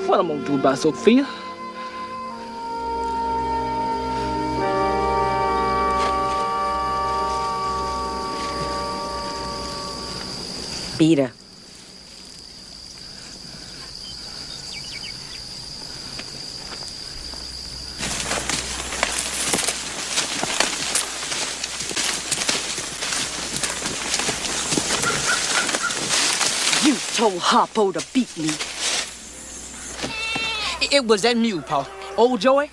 What I'm gonna do about Sophia? Beat her. You told Harpo to beat me. It was that mule, Paul. Old Joy,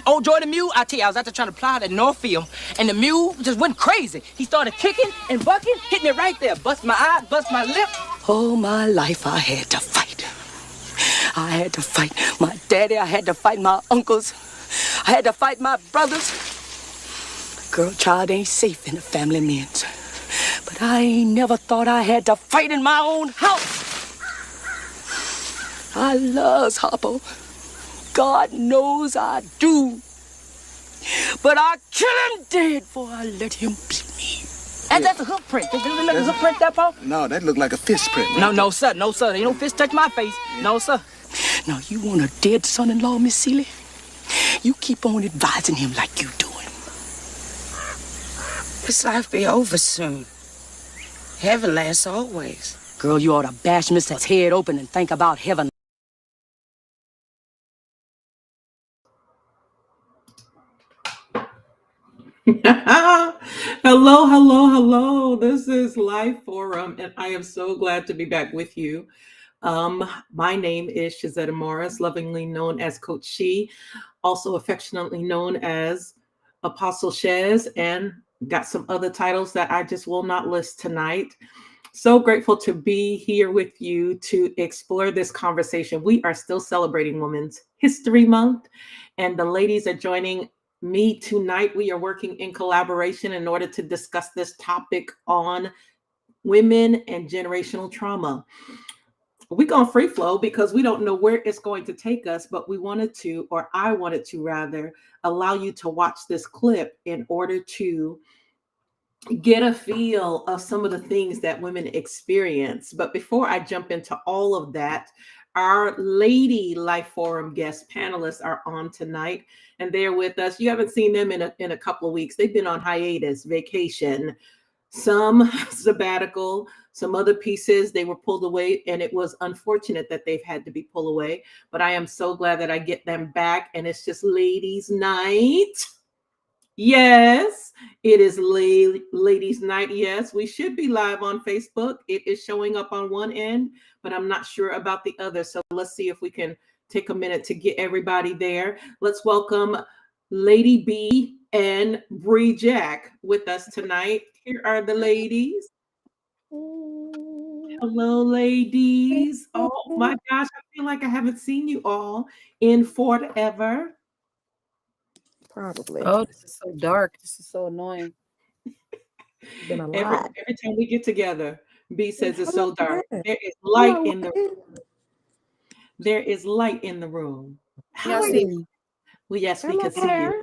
old Joy the mule, I tell you, I was out there trying to plow that North Field, and the mule just went crazy. He started kicking and bucking, hitting it right there. Bust my eye, bust my lip. All my life I had to fight. I had to fight my daddy. I had to fight my uncles. I had to fight my brothers. Girl child ain't safe in a family man's. But I ain't never thought I had to fight in my own house. I loves Harpo. God knows I do. But I kill him dead before I let him beat me. And that's a hoof print. Did you look at the hoof print there, Paul? No, that looked like a fist print. Right? No, sir. No, sir. Ain't no fist touch my face. Yeah. No, sir. Now, you want a dead son-in-law, Miss Seeley? You keep on advising him like you doing. This life be over soon. Heaven lasts always. Girl, you ought to bash Mr. head open and think about heaven. Hello. This is LYFE Forum, and I am so glad to be back with you. My name is Shazetta Morris, lovingly known as Coach She, also affectionately known as Apostle Shez, and got some other titles that I just will not list tonight. So grateful to be here with you to explore this conversation. We are still celebrating Women's History Month, and the ladies are joining me tonight. We are working in collaboration in order to discuss this topic on women and generational trauma. We're going free flow because we don't know where it's going to take us, but we wanted to, or I wanted to rather, allow you to watch this clip in order to get a feel of some of the things that women experience. But before I jump into all of that, our lady LYFE Forum guest panelists are on tonight, and they're with us. You haven't seen them in a couple of weeks. They've been on hiatus, vacation, some sabbatical, some other pieces. They were pulled away, and it was unfortunate that they've had to be pulled away. But I am so glad that I get them back, and it's just ladies' night. Yes, it is ladies' night. Yes, we should be live on Facebook. It is showing up on one end, but I'm not sure about the other. So let's see if we can take a minute to get everybody there. Let's welcome Lady B and Bree Jack with us tonight. Here are the ladies. Hello, ladies. Oh my gosh, I feel like I haven't seen you all in forever. Probably. Oh, this is so dark. This is so annoying. Been a Every lot. time we get together, B says it's so dark. There is light in the room. There is light in the room. Y'all see me? Well, yes, we can see you.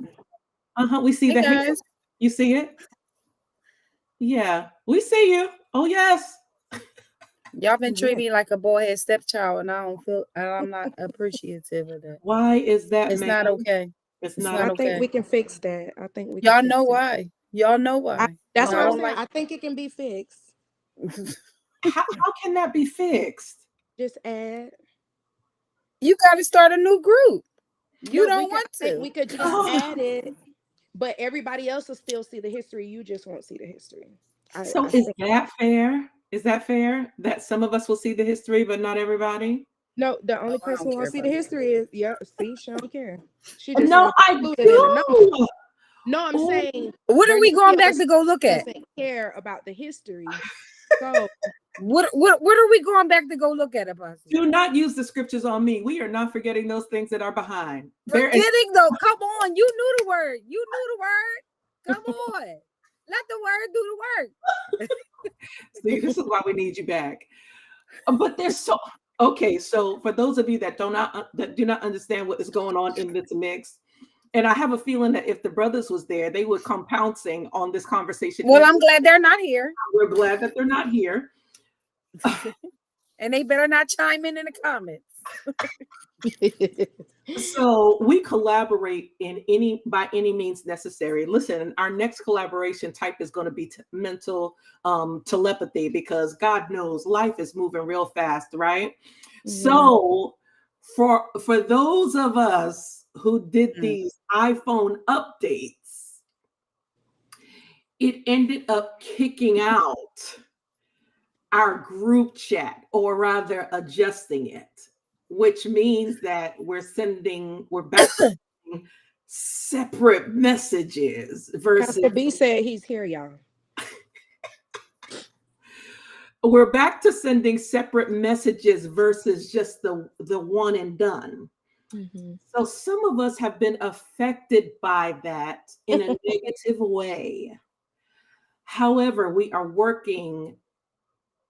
We see that. Guys. You see it? Yeah, we see you. Oh, yes. Y'all been treating me like a boyhead stepchild, and I'm not appreciative of that. Why is that? It's not okay. It's not not. I okay. think we can fix that. I think we. Y'all know why. Y'all know why. That's what I'm saying. I think it can be fixed. How can that be fixed? Just add. You got to start a new group. You don't want to. We could just add it, but everybody else will still see the history. You just won't see the history. So is that fair? Is that fair? That some of us will see the history, but not everybody? No, the only person who wants to see the history is see, she don't care. She just I do. No, I'm saying. What are we going back to go look at? Doesn't care about the history. So what are we going back to go look at, Apostle? Do not use the scriptures on me. We are not forgetting those things that are behind. Forgetting though. Come on, you knew the word. You knew the word. Come on, let the word do the work. See, this is why we need you back. But there's so. Okay, so for those of you that do not understand what is going on in this mix, and I have a feeling that if the brothers was there, they would come pouncing on this conversation. Well, I'm glad they're not here. We're glad that they're not here. And they better not chime in the comments. So we collaborate by any means necessary. Listen, our next collaboration type is going to be mental telepathy, because God knows life is moving real fast, right? So for those of us who did these iPhone updates, it ended up kicking out our group chat, or rather adjusting it, which means that we're back to separate messages versus Pastor B said he's here, y'all. we're back to sending separate messages versus just the one and done. So some of us have been affected by that in a negative way. However, we are working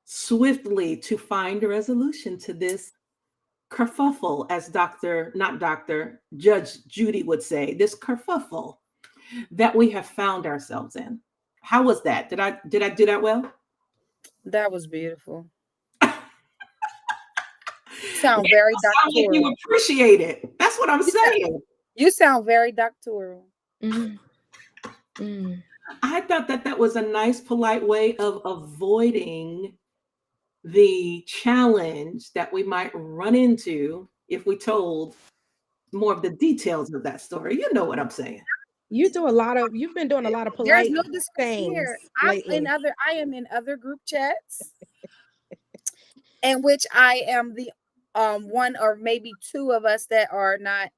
swiftly to find a resolution to this kerfuffle, as Judge Judy would say, this kerfuffle that we have found ourselves in. How was that? Did I do that well? That was beautiful. Sound very doctoral. Like you appreciate it. That's what I'm saying. You sound very doctoral. I thought that was a nice, polite way of avoiding the challenge that we might run into if we told more of the details of that story. You know what I'm saying? You've been doing a lot of polite There's no discussion here. I am in other group chats in which I am the one or maybe two of us that are not,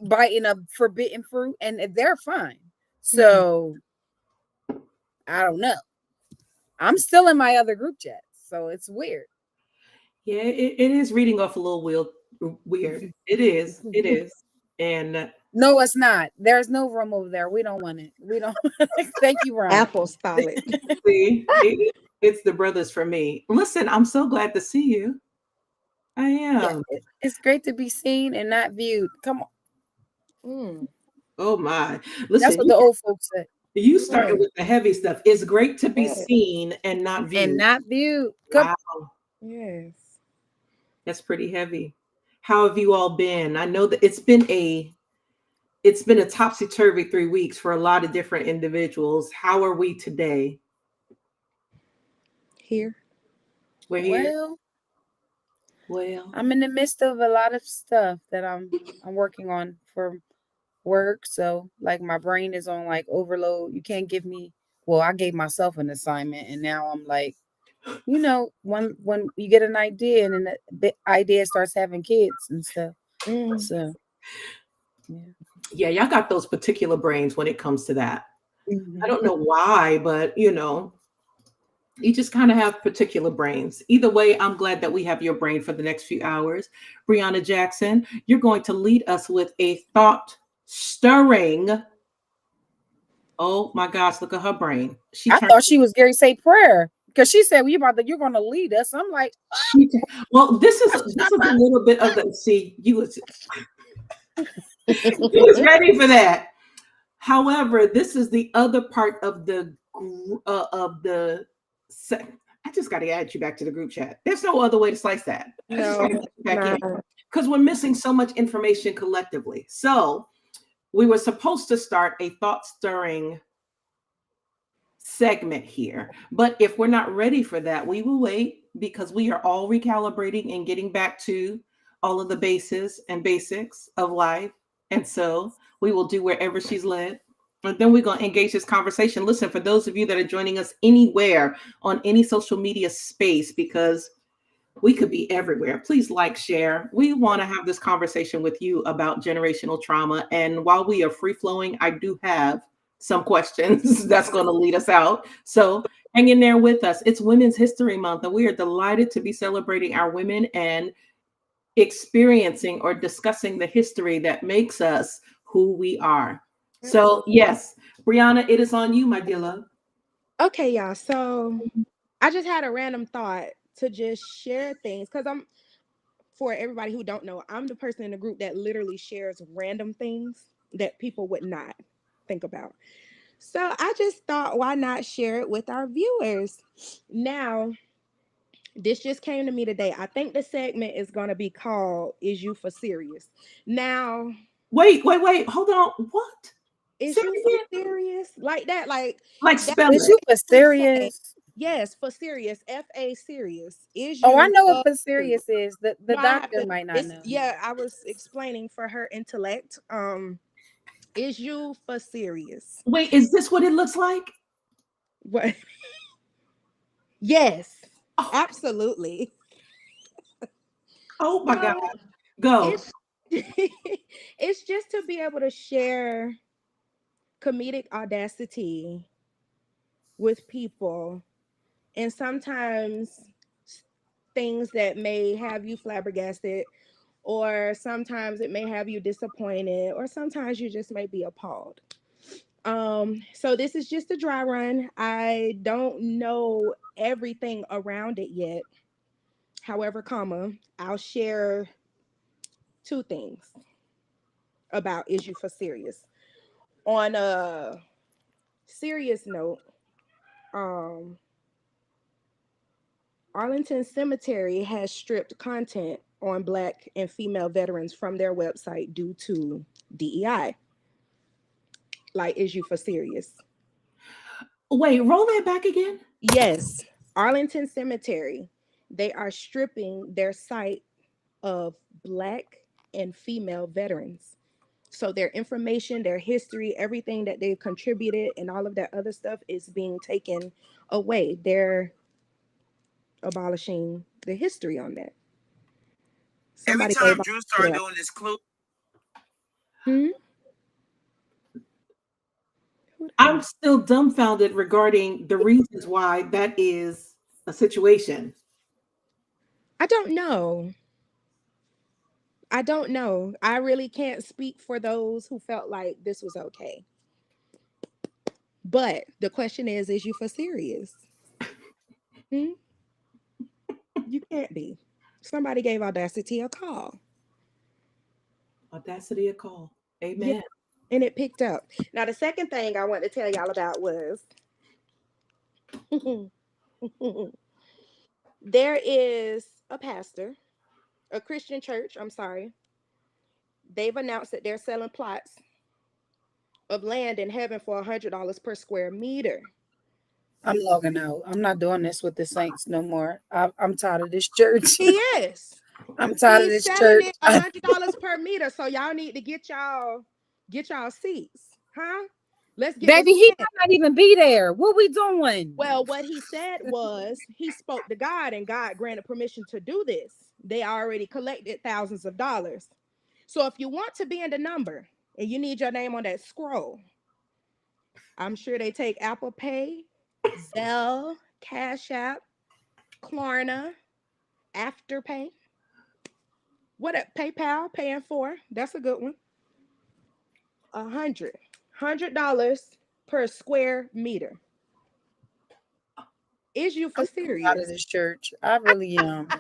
biting a forbidden fruit, and they're fine. So I don't know. I'm still in my other group chats, so it's weird. Yeah, it is reading off a little weird. It is. And no, it's not. There's no room over there. We don't want it. We don't. Thank you, Ron. Apple solid. See, it's the brothers for me. Listen, I'm so glad to see you. I am. Yeah, it's great to be seen and not viewed. Come on. Oh my! Listen, that's what the old folks said. You started with the heavy stuff. It's great to be seen and not viewed. Wow. Yes. That's pretty heavy. How have you all been? I know that it's been a topsy-turvy 3 weeks for a lot of different individuals. How are we today? Here. We're here. Well, I'm in the midst of a lot of stuff that I'm working on for work. So like my brain is on like overload. You can't give me, I gave myself an assignment, and now I'm like, when you get an idea and then the idea starts having kids and stuff. So yeah, y'all got those particular brains when it comes to that. I don't know why, but you just kind of have particular brains. Either way, I'm glad that we have your brain for the next few hours. Brianna Jackson, you're going to lead us with a thought stirring. Oh my gosh, look at her brain. I thought she was Gary say prayer, because she said, you're going to lead us. I'm like, well, this is a little bit of the, see, you was ready for that. However, this is the other part of the I just got to add you back to the group chat. There's no other way to slice that. Because we're missing so much information collectively. So we were supposed to start a thought-stirring segment here. But if we're not ready for that, we will wait, because we are all recalibrating and getting back to all of the bases and basics of life. And so we will do wherever she's led. And then we're going to engage this conversation. Listen, for those of you that are joining us anywhere on any social media space, because we could be everywhere, please like, share. We want to have this conversation with you about generational trauma. And while we are free flowing, I do have some questions that's going to lead us out. So hang in there with us. It's Women's History Month, and we are delighted to be celebrating our women and experiencing or discussing the history that makes us who we are. So yes, Brianna, it is on you, my dear love. Okay, y'all. So I just had a random thought to just share things, because for everybody who don't know, I'm the person in the group that literally shares random things that people would not think about. So I just thought, why not share it with our viewers? Now, This just came to me today. I think the segment is going to be called "Is You for Serious?" Now, Wait. Hold on. What? is Say you it for again. serious? Like that? Like Like that's spell Is it. you for what it's saying. serious? Yes, for serious. F-A serious. Is Oh, I you know what for for serious? serious is. The No, I have doctor to. might not It's know. yeah. I was explaining for her intellect. Is you for serious? Wait, is this what it looks like? What? Yes, Oh, absolutely. oh my God. So Go. it's it's just to be able to share comedic audacity with people, and sometimes things that may have you flabbergasted, or sometimes it may have you disappointed, or sometimes you just may be appalled. So this is just a dry run. I don't know everything around it yet. However, I'll share two things about Is You for Serious. On a serious note, um, Arlington Cemetery has stripped content on Black and female veterans from their website due to DEI. Like, Is You for Serious? Wait, roll that back again. Yes, Arlington Cemetery, they are stripping their site of Black and female veterans. So their information, their history, everything that they've contributed, and all of that other stuff is being taken away. They're abolishing the history on that. Every Somebody gave time out Drew to started that. doing this clue, Hmm? Who that I'm is? still dumbfounded regarding the reasons why that is a situation. I don't know. I don't know. I really can't speak for those who felt like this was okay. But the question is you for serious? Hmm? You can't be. Somebody gave Audacity a call. Audacity a call. Yeah, Amen. and it picked up. Now, the second thing I want to tell y'all about was there is a pastor, a Christian church, I'm sorry. They've announced that they're selling plots of land in heaven for $100 per square meter. I'm logging out. I'm not doing this with the saints no more. I'm tired of this church. He is. I'm tired of He's this selling church. it $100 per meter. So y'all need to get y'all seats. Huh? Let's get this Baby, he in. might not even be there. What we doing? Well, what he said was he spoke to God and God granted permission to do this. They already collected thousands of dollars. So if you want to be in the number and you need your name on that scroll, I'm sure they take Apple Pay, Zelle, Cash App, Klarna, Afterpay. What up? PayPal, paying for. That's a good one. $100 per square meter. Is you for I'm tired of serious? this church. I really am.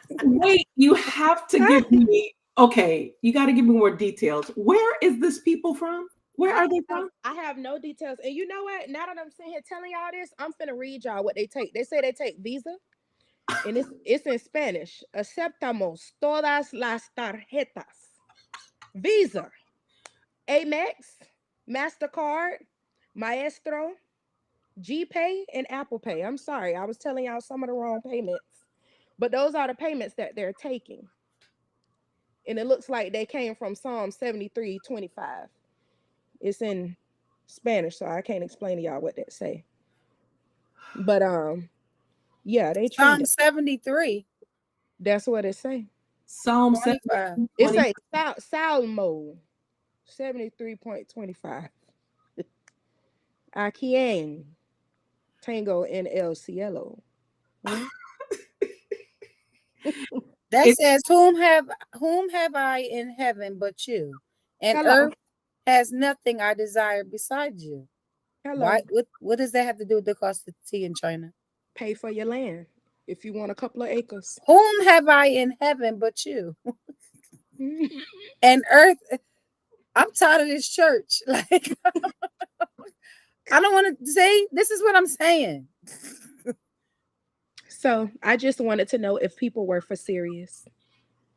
Wait, you have to give me, okay, you got to give me more details. Where is this people from? Where I are they have from? I have no details. And you know what? Now that I'm sitting here telling y'all this, I'm finna read y'all what they take. They say they take Visa, and it's in Spanish. Aceptamos todas las tarjetas. Visa, Amex, MasterCard, Maestro, GPay, and Apple Pay. I'm sorry, I was telling y'all some of the wrong payments. But those are the payments that they're taking. And it looks like they came from Psalm 73:25. It's in Spanish, so I can't explain to y'all what that say. But yeah, they Psalm trending. 73, That's what it say. Psalm 25. 7, It 20. say Salmo 73.25. A quien tengo en el cielo. Hmm? That It, says, whom have I in heaven but you? And Hello. earth has nothing I desire besides you. Why? Hello. What does that have to do with the cost of tea in China? Pay for your land if you want a couple of acres. Whom have I in heaven but you? Hmm. And earth, I'm tired of this church. Like, I don't want to say, this is what I'm saying. So I just wanted to know if people were for serious.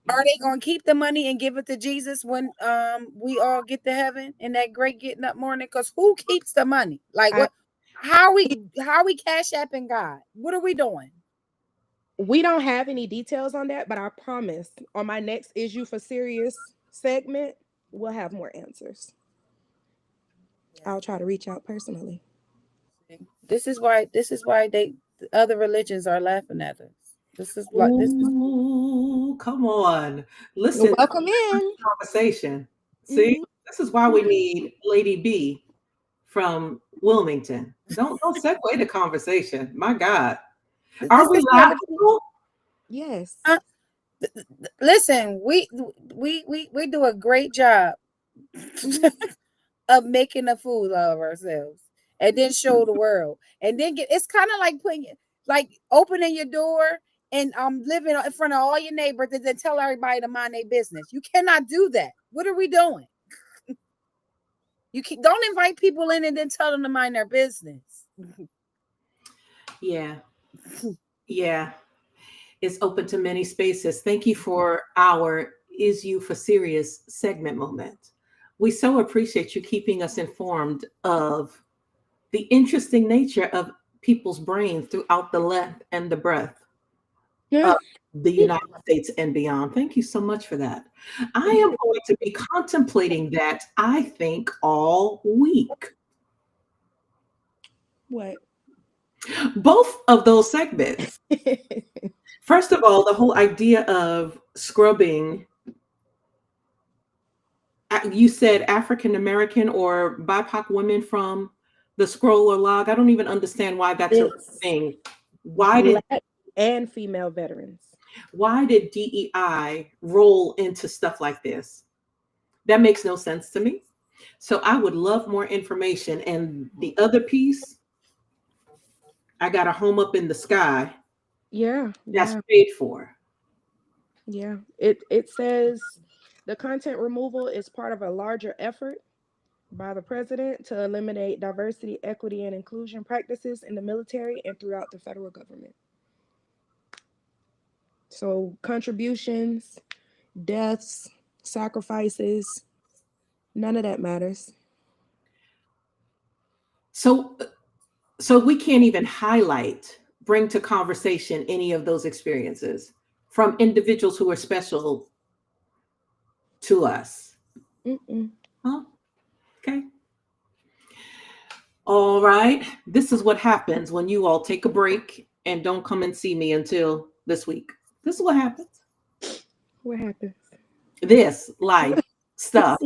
Are they gonna keep the money and give it to Jesus when we all get to heaven in that great getting up morning? Because who keeps the money? Like I, what? How are we cash apping God? What are we doing? we don't have any details on that, but I promise on my next Is You for Serious segment, we'll have more answers. I'll try to reach out personally. This is why the other religions are laughing at us. This is Ooh, come on. Listen to Welcome the in. conversation. See, Mhm. this is why we need Lady B from Wilmington. Don't segue the conversation. My God. Are this we is what laughable? Yes. uh, listen, we do a great job of making a fool out of ourselves and then show the world. And then it's kind of like like opening your door and living in front of all your neighbors and then tell everybody to mind their business. You cannot do that. What are we doing? Don't invite people in and then tell them to mind their business. Yeah. Yeah. It's open to many spaces. Thank you for our Is You for Serious segment moment. We so appreciate you keeping us informed of the interesting nature of people's brains throughout the length and the breadth Yeah. of the United States and beyond. Thank you so much for that. I am going to be contemplating that, I think, all week. What? Both of those segments. First of all, the whole idea of scrubbing, you said African American or BIPOC women from the scroll or log. I don't even understand why that's a It's thing. Why did Black and female veterans. DEI roll into stuff like this? That makes no sense to me. So I would love more information. And the other piece, I got a home up in the sky Yeah, that's yeah, paid for. yeah. It says the content removal is part of a larger effort by the president to eliminate diversity, equity, and inclusion practices in the military and throughout the federal government. So contributions, deaths, sacrifices, none of that matters. So so we can't even bring to conversation any of those experiences from individuals who are special to us. Mm-mm. Huh? Okay. All right. This is what happens when you all take a break and don't come and see me until this week. This is what happens. What happens? This life stuff.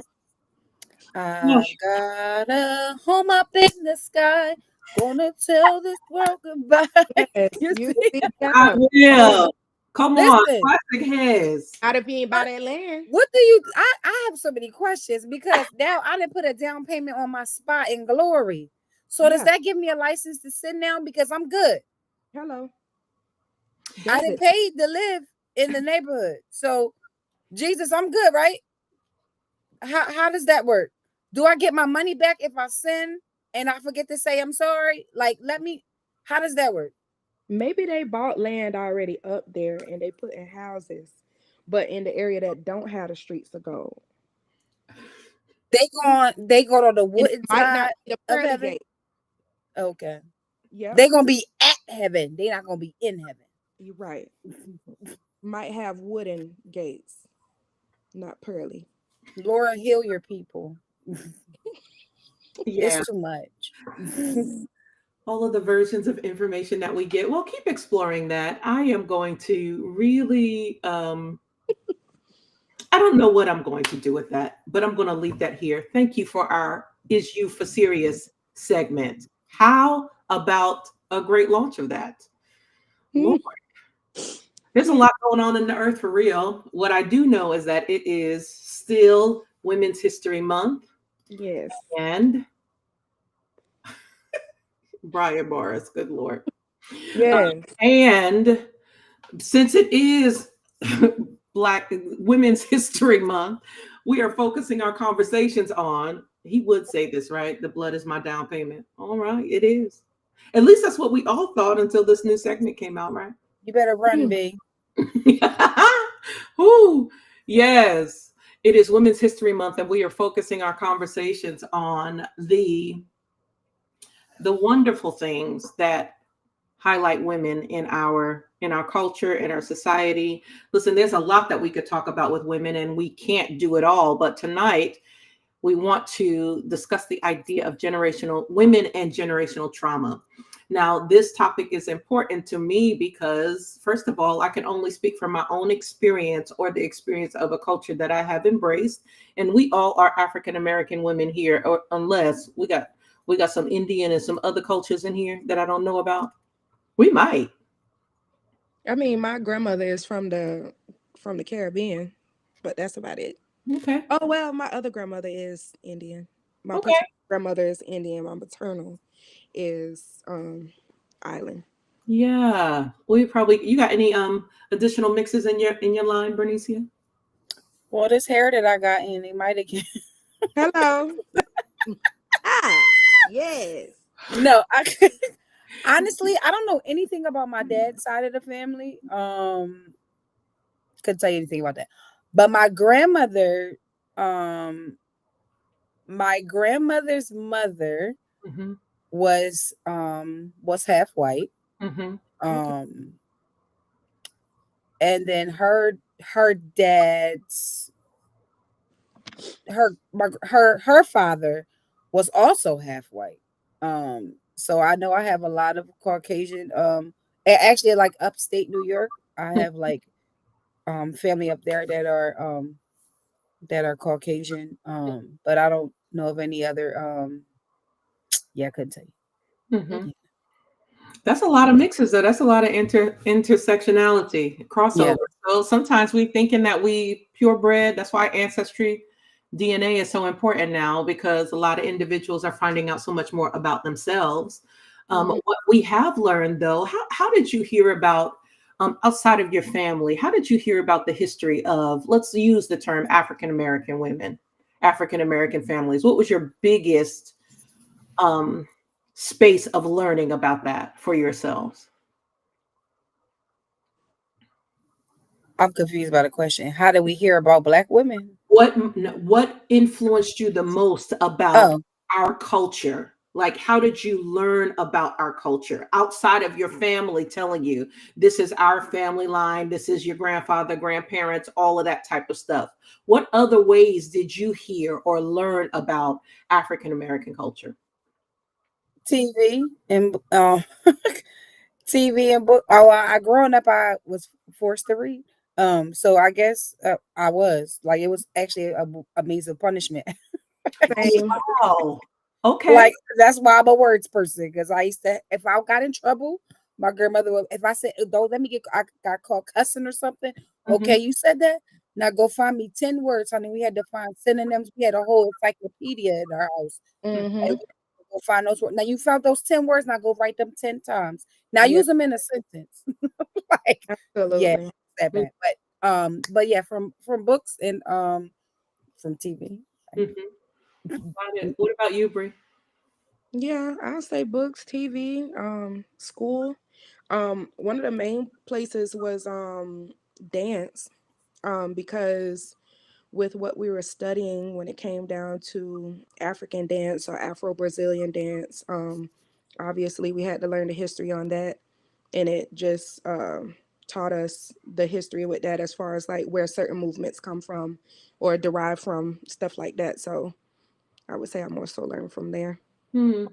I got a home up in the sky. Gonna tell this world goodbye. Yes, You you see? see, I yeah. will. Come on. Listen, Classic has. Out of being by what that land. what do you I have so many questions because now I didn't put a down payment on my spot in glory. So does Yeah. that give me a license to sit now? Because I'm good. Hello. I Does didn't it? pay to live in the neighborhood. So Jesus, I'm good, right? How does that work? Do I get my money back if I sin and I forget to say I'm sorry? Like, how does that work? Maybe they bought land already up there and they put in houses, but in the area that don't have the streets of gold. They go to the And it wooden might not side be the of pearly heaven. gate. Okay. Yep, They're gonna be at heaven. They're not gonna be in heaven. you're right. Might have wooden gates, not pearly. Laura, heal your people. Yeah. It's too much. All of the versions of information that we get. We'll keep exploring that. I am going to really, I don't know what I'm going to do with that, but I'm going to leave that here. Thank you for our Is You for Serious segment. How about a great launch of that? Lord, there's a Yeah. lot going on in the earth for real. What I do know is that it is still Women's History Month Yes. and Brian Morris, good Lord. Yes. And since it is Black Women's History Month, we are focusing our conversations on, he would say this, right? The blood is my down payment. All right, it is. At least that's what we all thought until this new segment came out, right? You better run, B. Ooh, yes. It is Women's History Month, and we are focusing our conversations on the wonderful things that highlight women in our culture, in our society. Listen, there's a lot that we could talk about with women, and we can't do it all. But tonight, we want to discuss the idea of generational women and generational trauma. Now, this topic is important to me because, first of all, I can only speak from my own experience or the experience of a culture that I have embraced. And we all are African American women here, or unless we got some Indian and some other cultures in here that I don't know about. We might. I mean, my grandmother is from the Caribbean, but that's about it. Okay. Oh well, my other grandmother is Indian. My Okay. paternal grandmother is Indian. My maternal is island. Yeah. We probably you got any additional mixes in your line, Bernicia? Well, this hair that I got in, it might have. Hello. Ah, yes. No, honestly, I don't know anything about my dad's side of the family. Couldn't tell you anything about that. But um, my grandmother's mother Mm-hmm. was half white. Mm-hmm. Okay. Um, and then her dad's her father was also half white. So I know I have a lot of Caucasian. Actually, like upstate New York, I have like family up there that are Caucasian. But I don't know of any other. Yeah, I couldn't tell Mm-hmm. you. That's a lot of mixes, though. That's a lot of intersectionality, Yeah, crossover. So sometimes we thinking that we purebred. That's why ancestry DNA is so important now because a lot of individuals are finding out so much more about themselves. Mhm. What we have learned, though, how did you hear about outside of your family? How did you hear about the history of, let's use the term African American women, African American families? What was your biggest um, space of learning about that for yourselves? I'm confused by the question. How did we hear about Black women? What influenced you the most about Oh, our culture? Like, how did you learn about our culture outside of your family telling you this is our family line, this is your grandfather, grandparents, all of that type of stuff? What other ways did you hear or learn about African American culture? TV and TV and book. Oh, I growing up, I was forced to read. So I guess I was like, it was actually a means of punishment. Same. Oh, okay. Like that's why I'm a words person because I used to, if I got in trouble, my grandmother would, if I said, "Don't let me get," I got caught cussing or something. Hmm. Okay, you said that. Now go find me 10 words, honey. We had to find synonyms. We had a whole encyclopedia in our house. And Mhm. we had to go find those words. Now you found those 10 words. Now go write them 10 times. Now Yeah, use them in a sentence. Like, yeah, absolutely. that bad. But yeah, from books and from TV. Hmm. What about you, Brie? Yeah, I'll say books, TV, school. One of the main places was dance. Because with what we were studying when it came down to African dance or Afro Brazilian dance, obviously we had to learn the history on that, and it just taught us the history with that as far as like where certain movements come from or derive from, stuff like that. So I would say I more so learned from there. Hmm.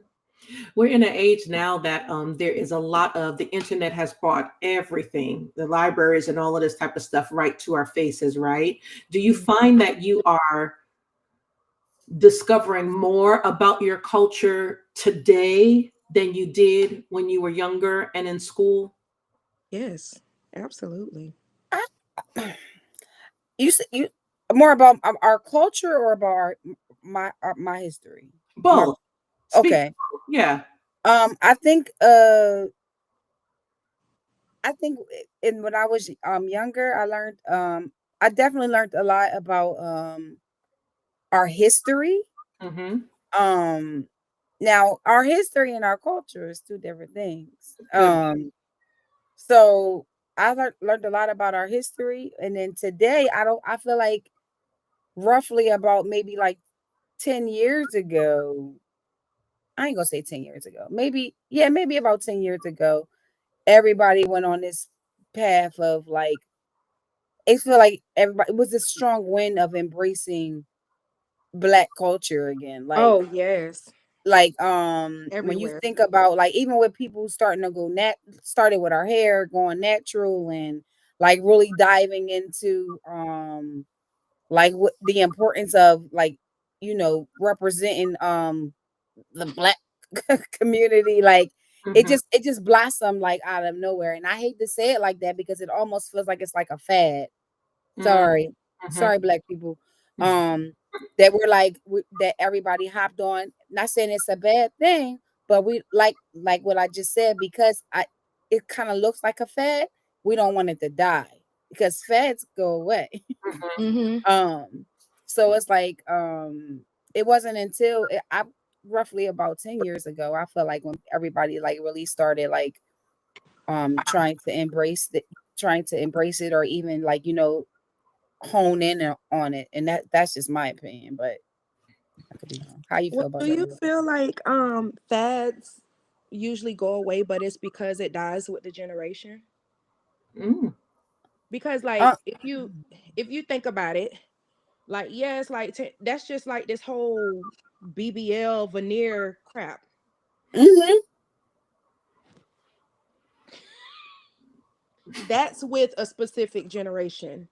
We're in an age now that there is a lot of the internet has brought everything, the libraries and all of this type of stuff right to our faces, right? Do you find that you are discovering more about your culture today than you did when you were younger and in school? Yes, absolutely. You said you more about our culture or about my history. My Both. Speak. okay. Yeah. I think in when I was younger, I definitely learned a lot about our history. Hmm. Um Now our history and our culture is two different things. Good. So learned a lot about our history, and then today I feel like roughly about maybe like 10 years ago. I ain't gonna say 10 years ago. Maybe, yeah, maybe about 10 years ago, everybody went on this path of like, it feel like everybody, it was a strong wind of embracing black culture again. Oh yes, When you everywhere. think about like even with people starting to go started with our hair going natural and like really diving into like what the importance of like representing the black community, like Mhm. it just blossomed like out of nowhere, and I hate to say it like that because it almost feels like it's like a fad. Mhm. Sorry, Mhm. sorry, black people. That we're like that everybody hopped on. Not saying it's a bad thing, but we like what I just said because it kind of looks like a fad. We don't want it to die because fads go away. Mm-hmm. um, so it's like it wasn't until I roughly about 10 years ago. I feel like when everybody like really started like trying to embrace it or even like hone in on it, and that's just my opinion, but I could be wrong. How you Well, feel do about that? you feel like fads usually go away, but it's because it dies with the generation? Mm. Because Uh, like if you think about it, like yeah, it's like that's just like this whole BBL veneer crap. mhm. That's with a specific generation.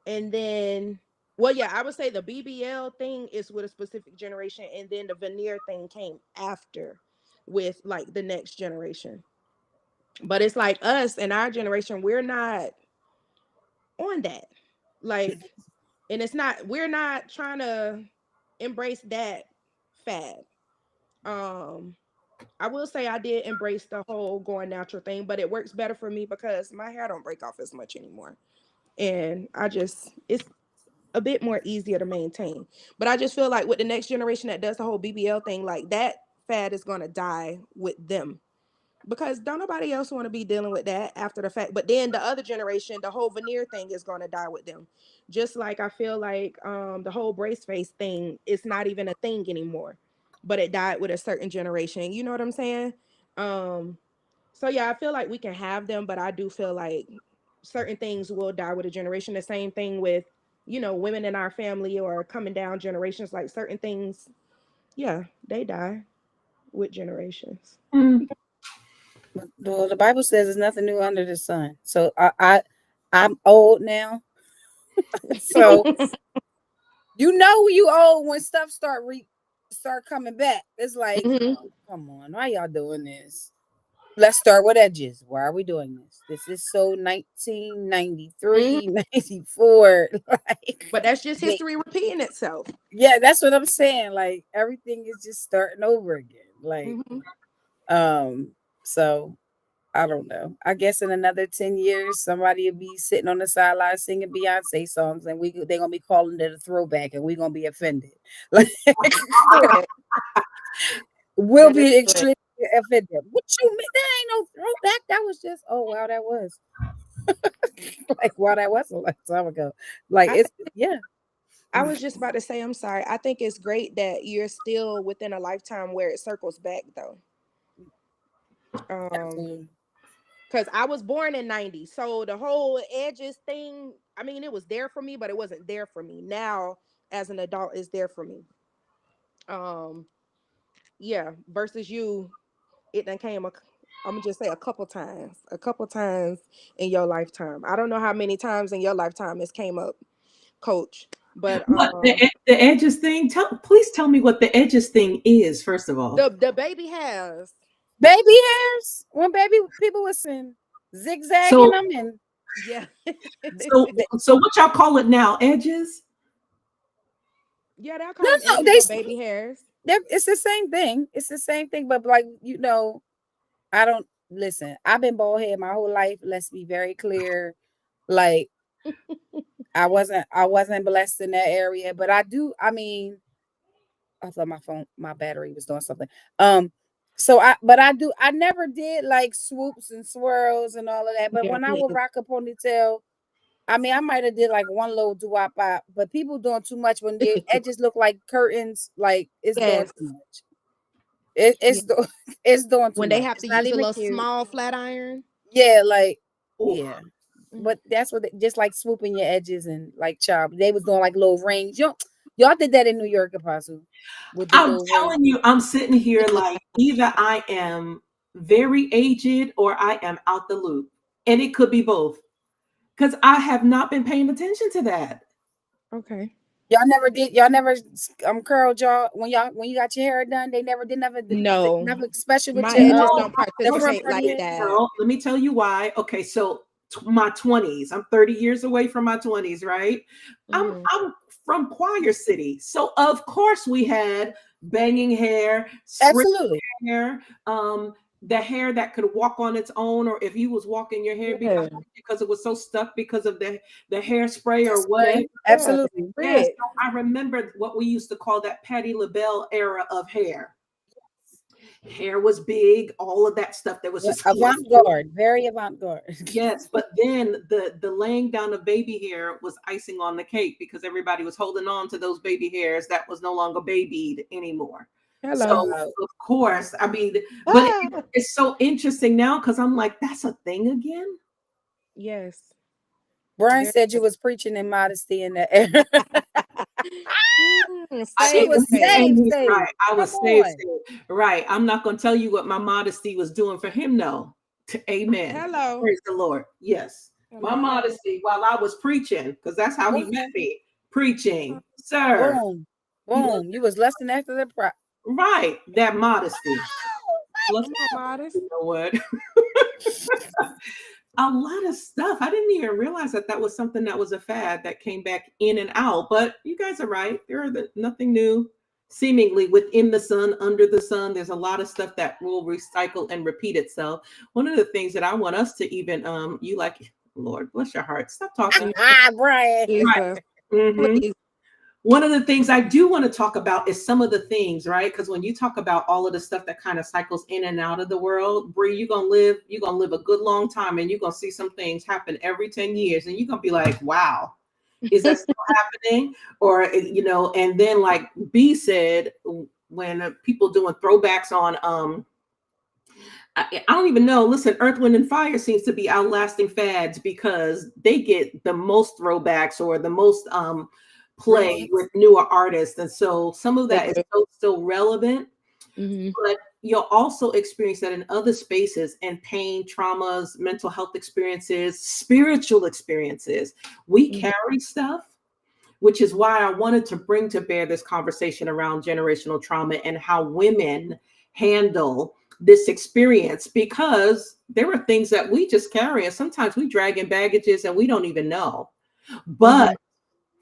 And then well yeah, I would say the BBL thing is with a specific generation, and then the veneer thing came after with like the next generation. But it's like us and our generation, we're not on that. Like, and it's not, we're not trying to embrace that fad. Um, I will say I did embrace the whole going natural thing, but it works better for me because my hair don't break off as much anymore. And it's a bit more easier to maintain. But I just feel like with the next generation that does the whole BBL thing, like that fad is going to die with them because don't nobody else want to be dealing with that after the fact. But then the other generation, the whole veneer thing is going to die with them. Just like I feel like the whole brace face thing is not even a thing anymore, but it died with a certain generation. You know what I'm saying? Um, so yeah, I feel like we can have them, but I do feel like certain things will die with a generation. The same thing with women in our family or coming down generations. Like certain things, yeah, they die with generations. Mm. Well, the Bible says there's nothing new under the sun. So I'm old now. So when you old when stuff start coming back. It's like, Mhm. oh, come on, why y'all doing this? Let's start with edges. Why are we doing this? This is so Mhm. 1993, 94. Like But that's just they, history repeating itself. yeah, that's what I'm saying. Like everything is just starting over again. Like, Mhm. um, so I don't know. I guess in another 10 years, somebody will be sitting on the sideline singing Beyonce songs, and they're gonna be calling it a throwback, and we're gonna be offended. Like Correct. we'll That is be correct. extremely offended. What you mean? That ain't no throwback. That was just, oh wow, that was like wow, that was a long time ago. Like I it's think yeah. I was just about to say, I'm sorry. I think it's great that you're still within a lifetime where it circles back though. Um, Absolutely. because I was born in '90, so the whole edges thing, I mean, it was there for me, but it wasn't there for me. Now, as an adult, it's there for me. Um, yeah, versus you, it done came I'm gonna just say a couple times in your lifetime. I don't know how many times in your lifetime this came up, coach. But What the edges thing? Please tell me what the edges thing is. First of all, the baby has. Baby hairs when baby people was in zigzagging so them and Yeah. so what y'all call it now? Edges? Yeah, they'll no, call them no, edges or baby hairs. it's the same thing. It's the same thing, but like I don't listen. I've been bald head my whole life. Let's be very clear. Like I wasn't blessed in that area, but I do. I mean, I thought my battery was doing something. Um, So I never did like swoops and swirls and all of that. But Yeah, when I me would either. rock a ponytail, I mean, I might have did like one little doo-wop pop, but people doing too much when their edges look like curtains, like it's doing Yes. too much. It, Yeah. it's it's doing too When they much. have It's to not use a even little cute. small flat iron. Yeah, like Ooh. yeah. Mm. But that's what just like swooping your edges and like chop. They was doing like little rings. Y'all did that in New York, Apostle, with the I'm little ring. telling you, I'm sitting here like either I am very aged or I am out the loop. And it could be both. Because I have not been paying attention to that. Okay. Y'all never curled y'all when you got your hair done. They never did No, nothing special with my your edges No, don't the front participate part of like your head. that. no, let me tell you why. Okay, so my 20s, I'm 30 years away from my 20s, right? Hmm. I'm from Choir City. So of course we had banging hair, spritz Absolutely. hair, the hair that could walk on its own, or if you was walking your hair be Yeah. behind because it was so stuck because of the hairspray or Spray. whatever. Yeah. Absolutely. Yes, Rich. so I remember what we used to call that Patti LaBelle era of hair. Hair was big, all of that stuff that was Yeah, just avant-garde. Very avant-garde. yes, but then the laying down of baby hair was icing on the cake because everybody was holding on to those baby hairs that was no longer babied anymore. Hello. So of course, I mean, but Ah. it's so interesting now because I'm like, that's a thing again. Yes. Brian Very. said you was preaching in modesty in the air. She Save was the And page. saved, he's right. saved. I Come was saved, on. saved. Right. I'm not going to tell you what my modesty was doing for him. No. Amen. Hello. Praise the Lord. Yes. My Hello. modesty while I was preaching, because that's how he met Okay. me. Preaching, sir. Boom. He was Boom. You was lusting after the prop. right. That modesty. Let's Come on, modest. you know what? A lot of stuff. I didn't even realize that that was something that was a fad that came back in and out. But you guys are right. There are nothing new. Seemingly within the sun, under the sun, there's a lot of stuff that will recycle and repeat itself. One of the things that I want us to even you like, Lord bless your heart. Stop talking. Brian. Right. Jesus. Mhm. Please. One of the things I do want to talk about is some of the things, right? Because when you talk about all of the stuff that kind of cycles in and out of the world, Bree, you're gonna live a good long time, and you're gonna see some things happen every 10 years, and you're gonna be like, wow, is that still happening? Or and then like B said, when people doing throwbacks on I don't even know. Listen, Earth, Wind, and Fire seems to be outlasting fads because they get the most throwbacks or the most play Remix. with newer artists. And so some of They that is do. still relevant, Hmm. but you'll also experience that in other spaces and pain, traumas, mental health experiences, spiritual experiences. We Hmm. carry stuff, which is why I wanted to bring to bear this conversation around generational trauma and how women handle this experience because there are things that we just carry and sometimes we drag in baggages and we don't even know. But Hmm.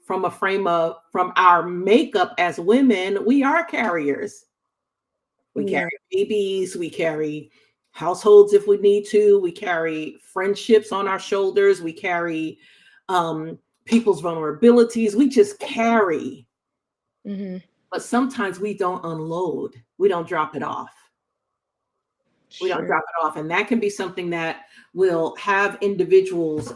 from our makeup as women, we are carriers. We Yeah. carry babies, we carry households if we need to, we carry friendships on our shoulders, we carry people's vulnerabilities, we just carry. Hmm. But sometimes we don't unload, we don't drop it off. We don't Sure. drop it off. And that can be something that will have individuals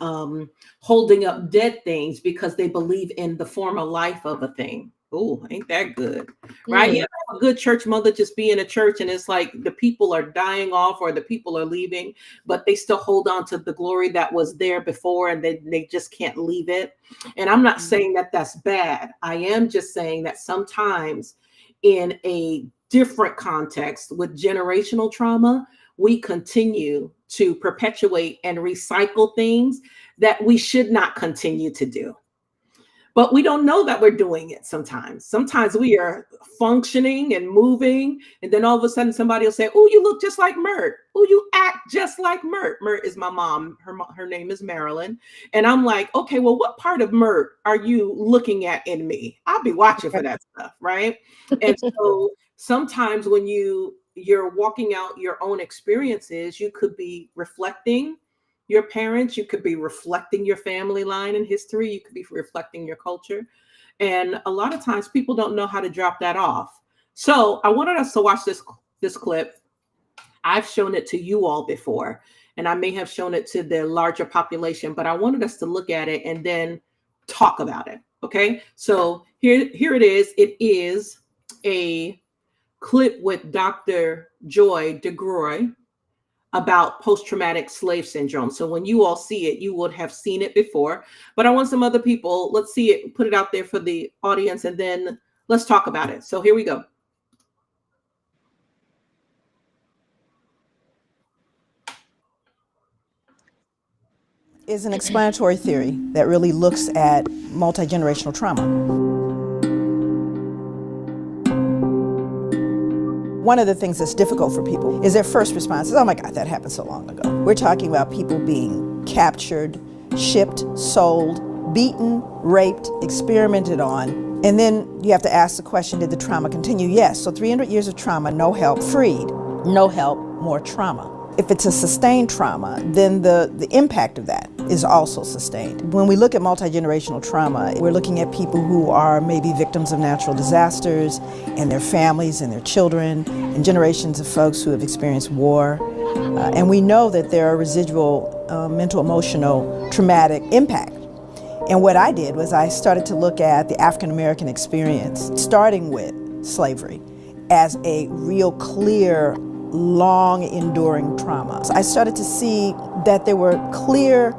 holding up dead things because they believe in the former life of a thing. Oh, ain't that good? Right? You Mm. ever have a good church mother just be in a church and it's like the people are dying off or the people are leaving, but they still hold on to the glory that was there before and they just can't leave it. And I'm not saying that that's bad. I am just saying that sometimes in a different context with generational trauma, we continue to perpetuate and recycle things that we should not continue to do. But we don't know that we're doing it sometimes. Sometimes we are functioning and moving, and then all of a sudden somebody will say, oh, you look just like Mert. Oh, you act just like Mert. Mert is my mom. Her name is Marilyn. And I'm like, okay, well, what part of Mert are you looking at in me? I'll be watching for that stuff, right? And so sometimes when you're walking out your own experiences, you could be reflecting your parents, you could be reflecting your family line and history, you could be reflecting your culture. And a lot of times people don't know how to drop that off. So I wanted us to watch this clip I've shown it to you all before, and I may have shown it to the larger population, but I wanted us to look at it and then talk about it. Okay, so here it is. It is a clip with Dr. Joy DeGroy about post-traumatic slave syndrome. So when you all see it, you would have seen it before, but I want some other people, let's see it, put it out there for the audience, and then let's talk about it. So here we go. Is an explanatory theory that really looks at multi-generational trauma. One of the things that's difficult for people is their first response is, oh my God, that happened so long ago. We're talking about people being captured, shipped, sold, beaten, raped, experimented on, and then you have to ask the question, did the trauma continue? Yes, so 300 years of trauma, no help, freed, no help, more trauma. If it's a sustained trauma, then the impact of that is also sustained. When we look at multi-generational trauma, we're looking at people who are maybe victims of natural disasters and their families and their children and generations of folks who have experienced war. And we know that there are residual mental, emotional, traumatic impact. And what I did was I started to look at the African-American experience, starting with slavery, as a real clear long enduring trauma. So I started to see that there were clear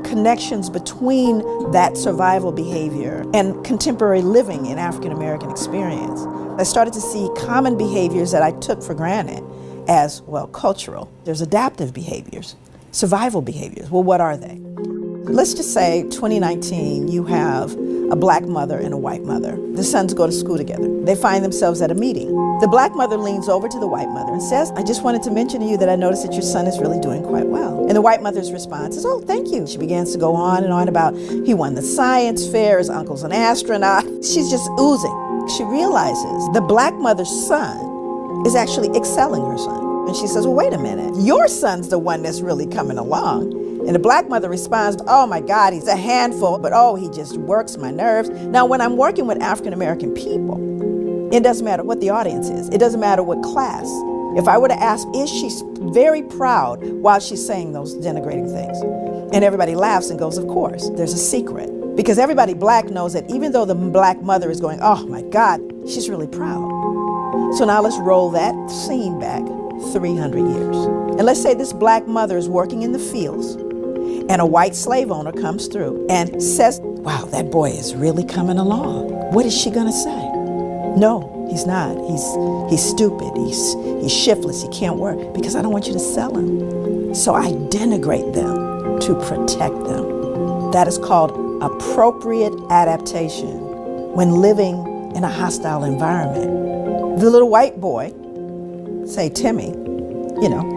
connections between that survival behavior and contemporary living in African American experience. I started to see common behaviors that I took for granted as, well, cultural. There's adaptive behaviors, survival behaviors. Well, what are they? Let's just say 2019, you have a black mother and a white mother. The sons go to school together. They find themselves at a meeting. The black mother leans over to the white mother and says, I just wanted to mention to you that I noticed that your son is really doing quite well. And the white mother's response is, oh, thank you. She begins to go on and on about he won the science fair, his uncle's an astronaut. She's just oozing. She realizes the black mother's son is actually excelling her son. And she says, well, wait a minute. Your son's the one that's really coming along. And the black mother responds, oh my God, he's a handful, but oh, he just works my nerves. Now, when I'm working with African American people, it doesn't matter what the audience is. It doesn't matter what class. If I were to ask, is she very proud while she's saying those denigrating things? And everybody laughs and goes, of course. There's a secret. Because everybody black knows that even though the black mother is going, oh my God, she's really proud. So now let's roll that scene back 300 years. And let's say this black mother is working in the fields and a white slave owner comes through and says, wow, that boy is really coming along. What is she gonna say? No, he's not. He's stupid. He's shiftless. He can't work because I don't want you to sell him. So I denigrate them to protect them. That is called appropriate adaptation when living in a hostile environment. The little white boy, say Timmy,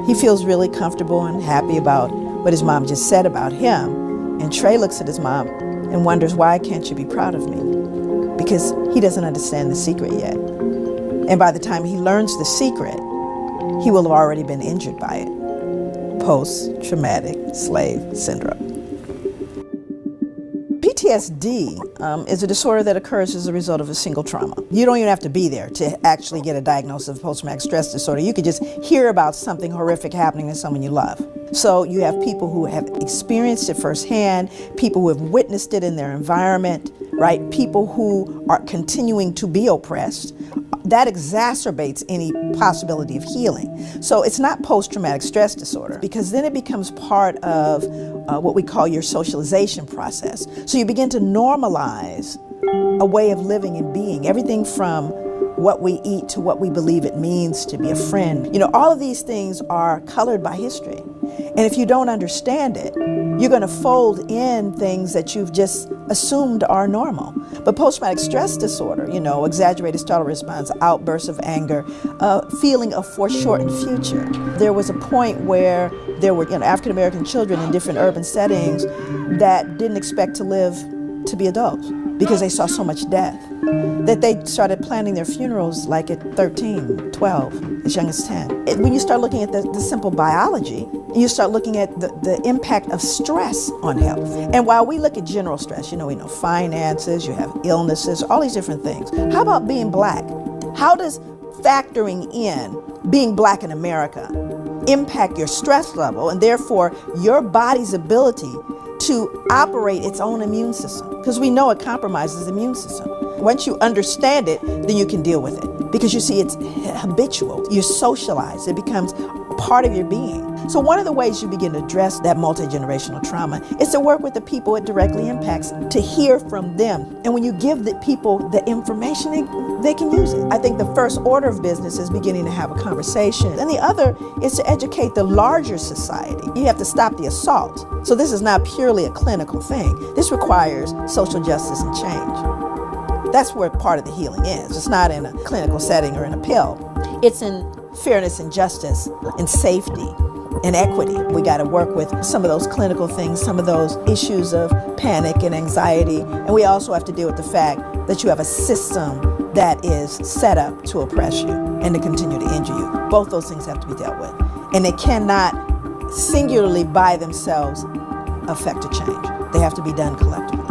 he feels really comfortable and happy about what his mom just said about him. And Trey looks at his mom and wonders, why can't you be proud of me? Because he doesn't understand the secret yet. And by the time he learns the secret, he will have already been injured by it. Post-traumatic slave syndrome. PTSD is a disorder that occurs as a result of a single trauma. You don't even have to be there to actually get a diagnosis of post-traumatic stress disorder. You could just hear about something horrific happening to someone you love. So you have people who have experienced it firsthand, people who have witnessed it in their environment, right? People who are continuing to be oppressed. That exacerbates any possibility of healing. So it's not post-traumatic stress disorder, because then it becomes part of what we call your socialization process. So you begin to normalize a way of living and being, everything from what we eat to what we believe it means to be a friend. All of these things are colored by history. And if you don't understand it, you're going to fold in things that you've just assumed are normal. But post-traumatic stress disorder, exaggerated startle response, outbursts of anger, feeling of foreshortened future. There was a point where there were African American children in different urban settings that didn't expect to live to be adults because they saw so much death, that they started planning their funerals like at 13, 12, as young as 10. When you start looking at the simple biology, you start looking at the impact of stress on health. And while we look at general stress, we know finances, you have illnesses, all these different things. How about being black? How does factoring in being black in America impact your stress level and therefore your body's ability to operate its own immune system, because we know it compromises the immune system. Once you understand it, then you can deal with it, because you see it's habitual. You socialize, it becomes part of your being. So one of the ways you begin to address that multi-generational trauma is to work with the people it directly impacts, to hear from them. And when you give the people the information, they can use it. I think the first order of business is beginning to have a conversation. And the other is to educate the larger society. You have to stop the assault. So this is not purely a clinical thing. This requires social justice and change. That's where part of the healing is. It's not in a clinical setting or in a pill. It's in fairness and justice and safety and equity. We got to work with some of those clinical things, some of those issues of panic and anxiety. And we also have to deal with the fact that you have a system that is set up to oppress you and to continue to injure you. Both those things have to be dealt with. And they cannot singularly by themselves affect a change. They have to be done collectively.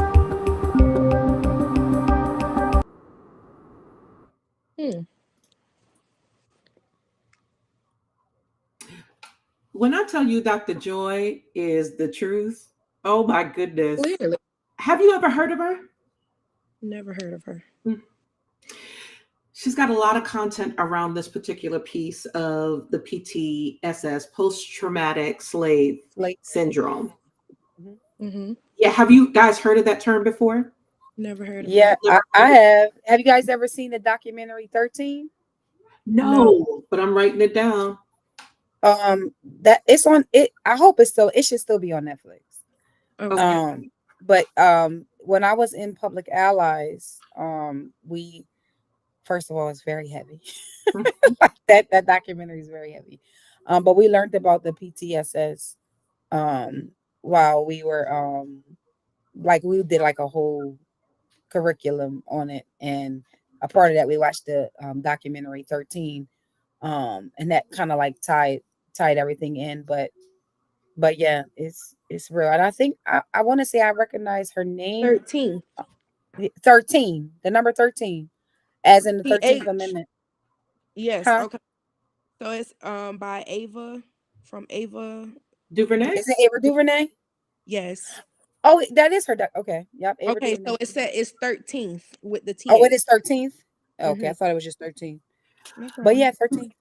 When I tell you Dr. Joy is the truth, oh my goodness. Clearly. Have you ever heard of her? Never heard of her. She's got a lot of content around this particular piece of the PTSS, post-traumatic slave syndrome. Mm-hmm. Yeah, have you guys heard of that term before? Never heard of Yeah, her. I have. Have you guys ever seen the documentary 13? No, but I'm writing it down. That it's on it. I hope it should still be on Netflix. Okay. But when I was in Public Allies, we first of all, it's very heavy. that documentary is very heavy. But we learned about the PTSS while we were we did like a whole curriculum on it, and a part of that we watched the documentary 13, and that kind of like tied everything in. But yeah, it's real, and I think I want to say I recognize her name. 13, the number 13, as in the 13th Amendment. Yes. Huh? Okay. So it's by Ava DuVernay. Is it Ava DuVernay? Yes. Oh, that is her. Okay. Yep. Ava Okay. DuVernay. So it said it's 13th with the T. Oh, it is 13th. Okay, I thought it was just 13. But yeah, 13.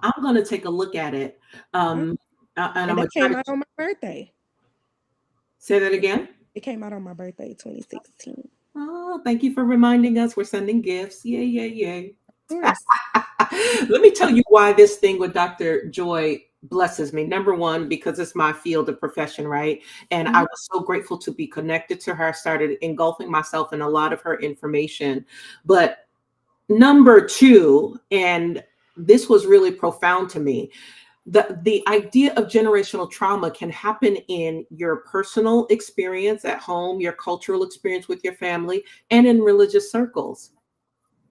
I'm gonna take a look at it. And I'm gonna came out on my birthday. Say that again. It came out on my birthday, 2016. Oh, thank you for reminding us. We're sending gifts. Yay, yay, yay. Of course. Let me tell you why this thing with Dr. Joy blesses me. Number one, because it's my field of profession, right? And I was so grateful to be connected to her. I started engulfing myself in a lot of her information. But number two, and this was really profound to me, the idea of generational trauma can happen in your personal experience at home, your cultural experience with your family, and in religious circles.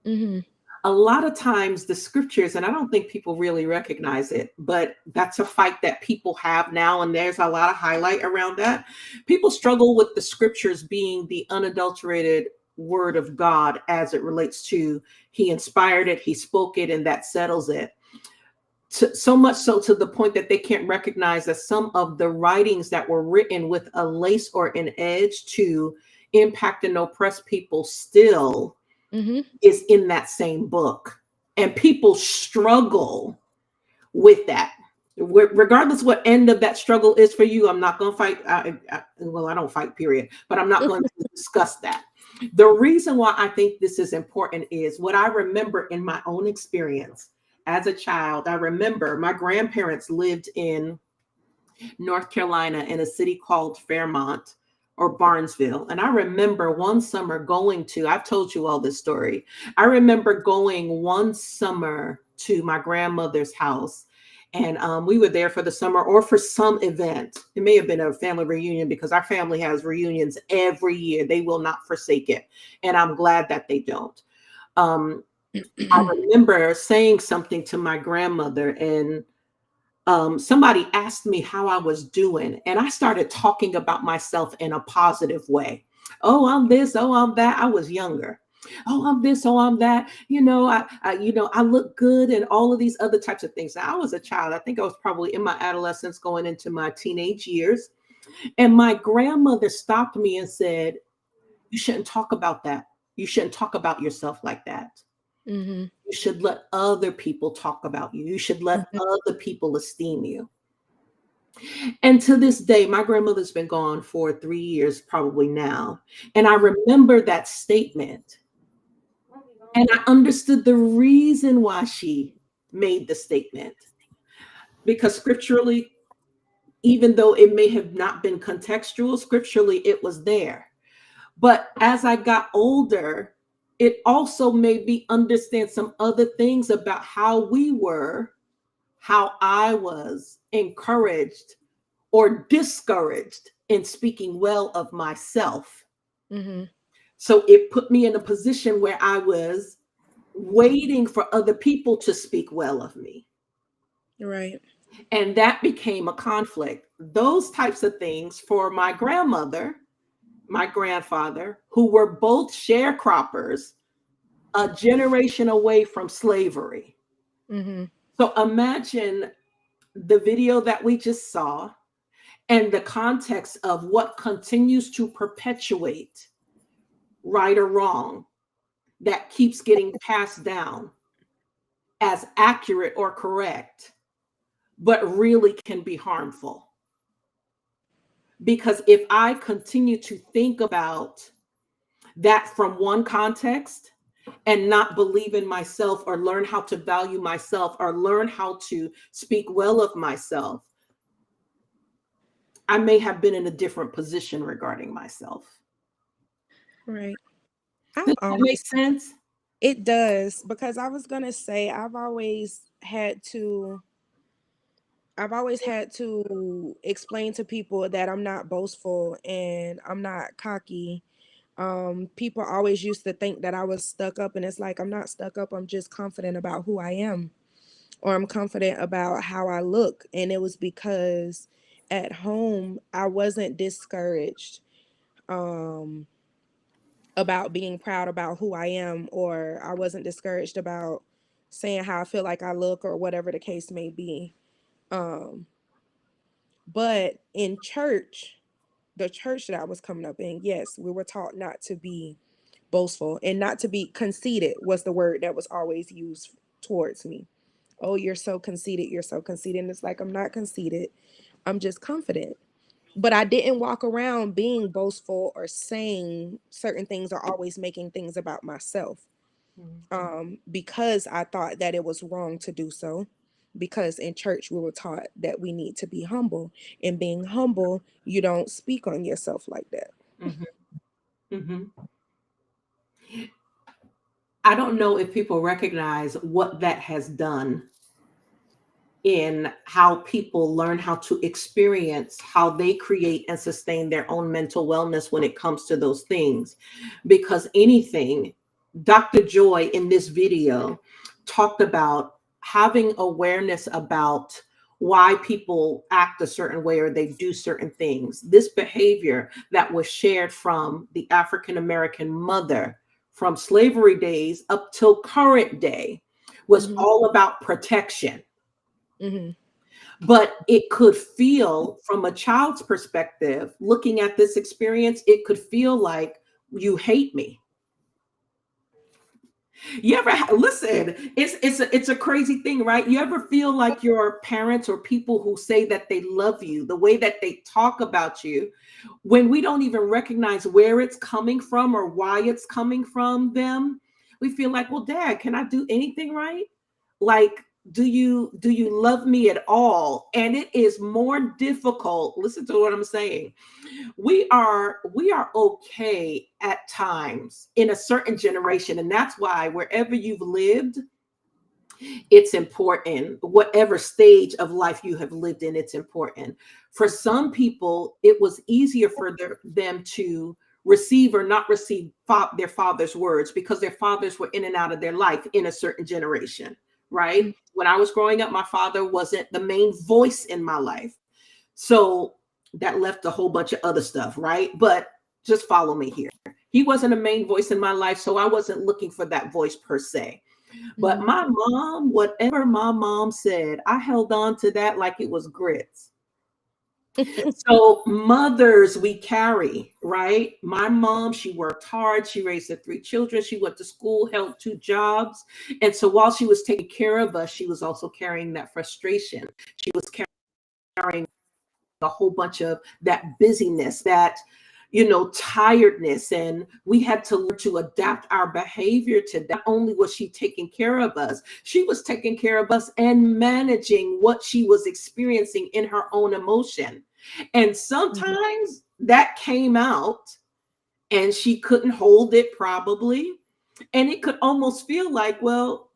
Mm-hmm. A lot of times the scriptures, and I don't think people really recognize it, but that's a fight that people have now, and there's a lot of highlight around that. People struggle with the scriptures being the unadulterated word of God as it relates to he inspired it, he spoke it, and that settles it. So much so to the point that they can't recognize that some of the writings that were written with a lace or an edge to impact and oppress people still is in that same book. And people struggle with that. Regardless what end of that struggle is for you, I'm not going to fight. I don't fight, period. But I'm not going to discuss that. The reason why I think this is important is what I remember in my own experience. As a child, I remember my grandparents lived in North Carolina in a city called Fairmont or Barnesville. And I remember one summer I've told you all this story. I remember going one summer to my grandmother's house, and we were there for the summer or for some event. It may have been a family reunion because our family has reunions every year. They will not forsake it. And I'm glad that they don't. I remember saying something to my grandmother, and somebody asked me how I was doing. And I started talking about myself in a positive way. Oh, I'm this. Oh, I'm that. I was younger. Oh, I'm this, oh, I'm that. I look good and all of these other types of things. Now, I was a child. I think I was probably in my adolescence going into my teenage years. And my grandmother stopped me and said, you shouldn't talk about that. You shouldn't talk about yourself like that. Mm-hmm. You should let other people talk about you. You should let other people esteem you. And to this day, my grandmother's been gone for 3 years, probably now. And I remember that statement. And I understood the reason why she made the statement. Because scripturally, even though it may have not been contextual, scripturally, it was there. But as I got older, it also made me understand some other things about how we were, how I was encouraged or discouraged in speaking well of myself. Mm-hmm. So it put me in a position where I was waiting for other people to speak well of me. Right. And that became a conflict. Those types of things for my grandmother, my grandfather, who were both sharecroppers, a generation away from slavery. Mm-hmm. So imagine the video that we just saw and the context of what continues to perpetuate right or wrong that keeps getting passed down as accurate or correct, but really can be harmful. Because if I continue to think about that from one context and not believe in myself or learn how to value myself or learn how to speak well of myself, I may have been in a different position regarding myself. Right. Does that make sense? It does, because I was gonna say I've always had to explain to people that I'm not boastful and I'm not cocky. People always used to think that I was stuck up, and it's like, I'm not stuck up. I'm just confident about who I am, or I'm confident about how I look. And it was because at home I wasn't discouraged about being proud about who I am, or I wasn't discouraged about saying how I feel like I look, or whatever the case may be. But in church, the church that I was coming up in, yes, we were taught not to be boastful and not to be conceited, was the word that was always used towards me. Oh, you're so conceited. You're so conceited. And it's like, I'm not conceited. I'm just confident. But I didn't walk around being boastful or saying certain things or always making things about myself, because I thought that it was wrong to do so. Because in church, we were taught that we need to be humble. And being humble, you don't speak on yourself like that. Mhm. Mhm. I don't know if people recognize what that has done in how people learn how to experience how they create and sustain their own mental wellness when it comes to those things. Because anything, Dr. Joy in this video talked about having awareness about why people act a certain way or they do certain things. This behavior that was shared from the African American mother from slavery days up till current day was Mm-hmm. all about protection. Mm-hmm. But it could feel, from a child's perspective, looking at this experience, it could feel like you hate me. You ever listen? It's a crazy thing, right? You ever feel like your parents or people who say that they love you, the way that they talk about you, when we don't even recognize where it's coming from or why it's coming from them, we feel like, well, Dad, can I do anything right? Like, do you love me at all? And it is more difficult. Listen to what I'm saying. We are okay at times in a certain generation, and that's why wherever you've lived, it's important. Whatever stage of life you have lived in, it's important. For some people, it was easier for them to receive or not receive their father's words because their fathers were in and out of their life in a certain generation, right? When I was growing up, my father wasn't the main voice in my life. So that left a whole bunch of other stuff, right? But just follow me here. He wasn't a main voice in my life, so I wasn't looking for that voice per se. But Mhm. my mom, whatever my mom said, I held on to that like it was grits. So mothers we carry, right? My mom, she worked hard. She raised her 3 children. She went to school, held 2 jobs. And so while she was taking care of us, she was also carrying that frustration. She was carrying a whole bunch of that busyness, that, tiredness. And we had to learn to adapt our behavior to that. Not only was she taking care of us, she was taking care of us and managing what she was experiencing in her own emotion. And Mhm. sometimes that came out and she couldn't hold it, probably. And it could almost feel like, well,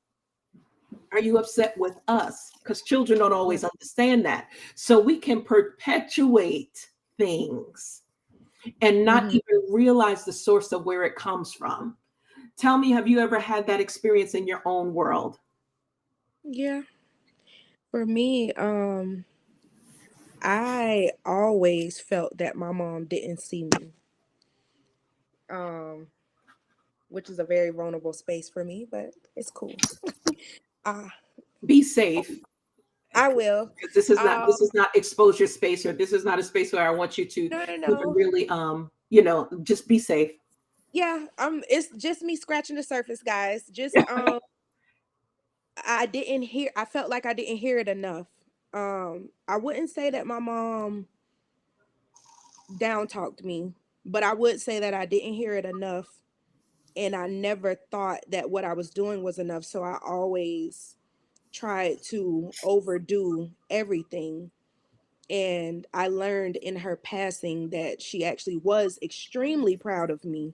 are you upset with us? Because children don't always understand that. So we can perpetuate things and not Mhm. even realize the source of where it comes from. Tell me, have you ever had that experience in your own world? Yeah. For me, I always felt that my mom didn't see me. Um, which is a very vulnerable space for me, but it's cool. Uh, Be safe, I will. because this is not exposure space, or this is not a space where I want you to No, no, even no. really just be safe. Yeah, it's just me scratching the surface, guys. Just I felt like I didn't hear it enough. I wouldn't say that my mom down talked me, but I would say that I didn't hear it enough, and I never thought that what I was doing was enough, so I always tried to overdo everything. And I learned in her passing that she actually was extremely proud of me.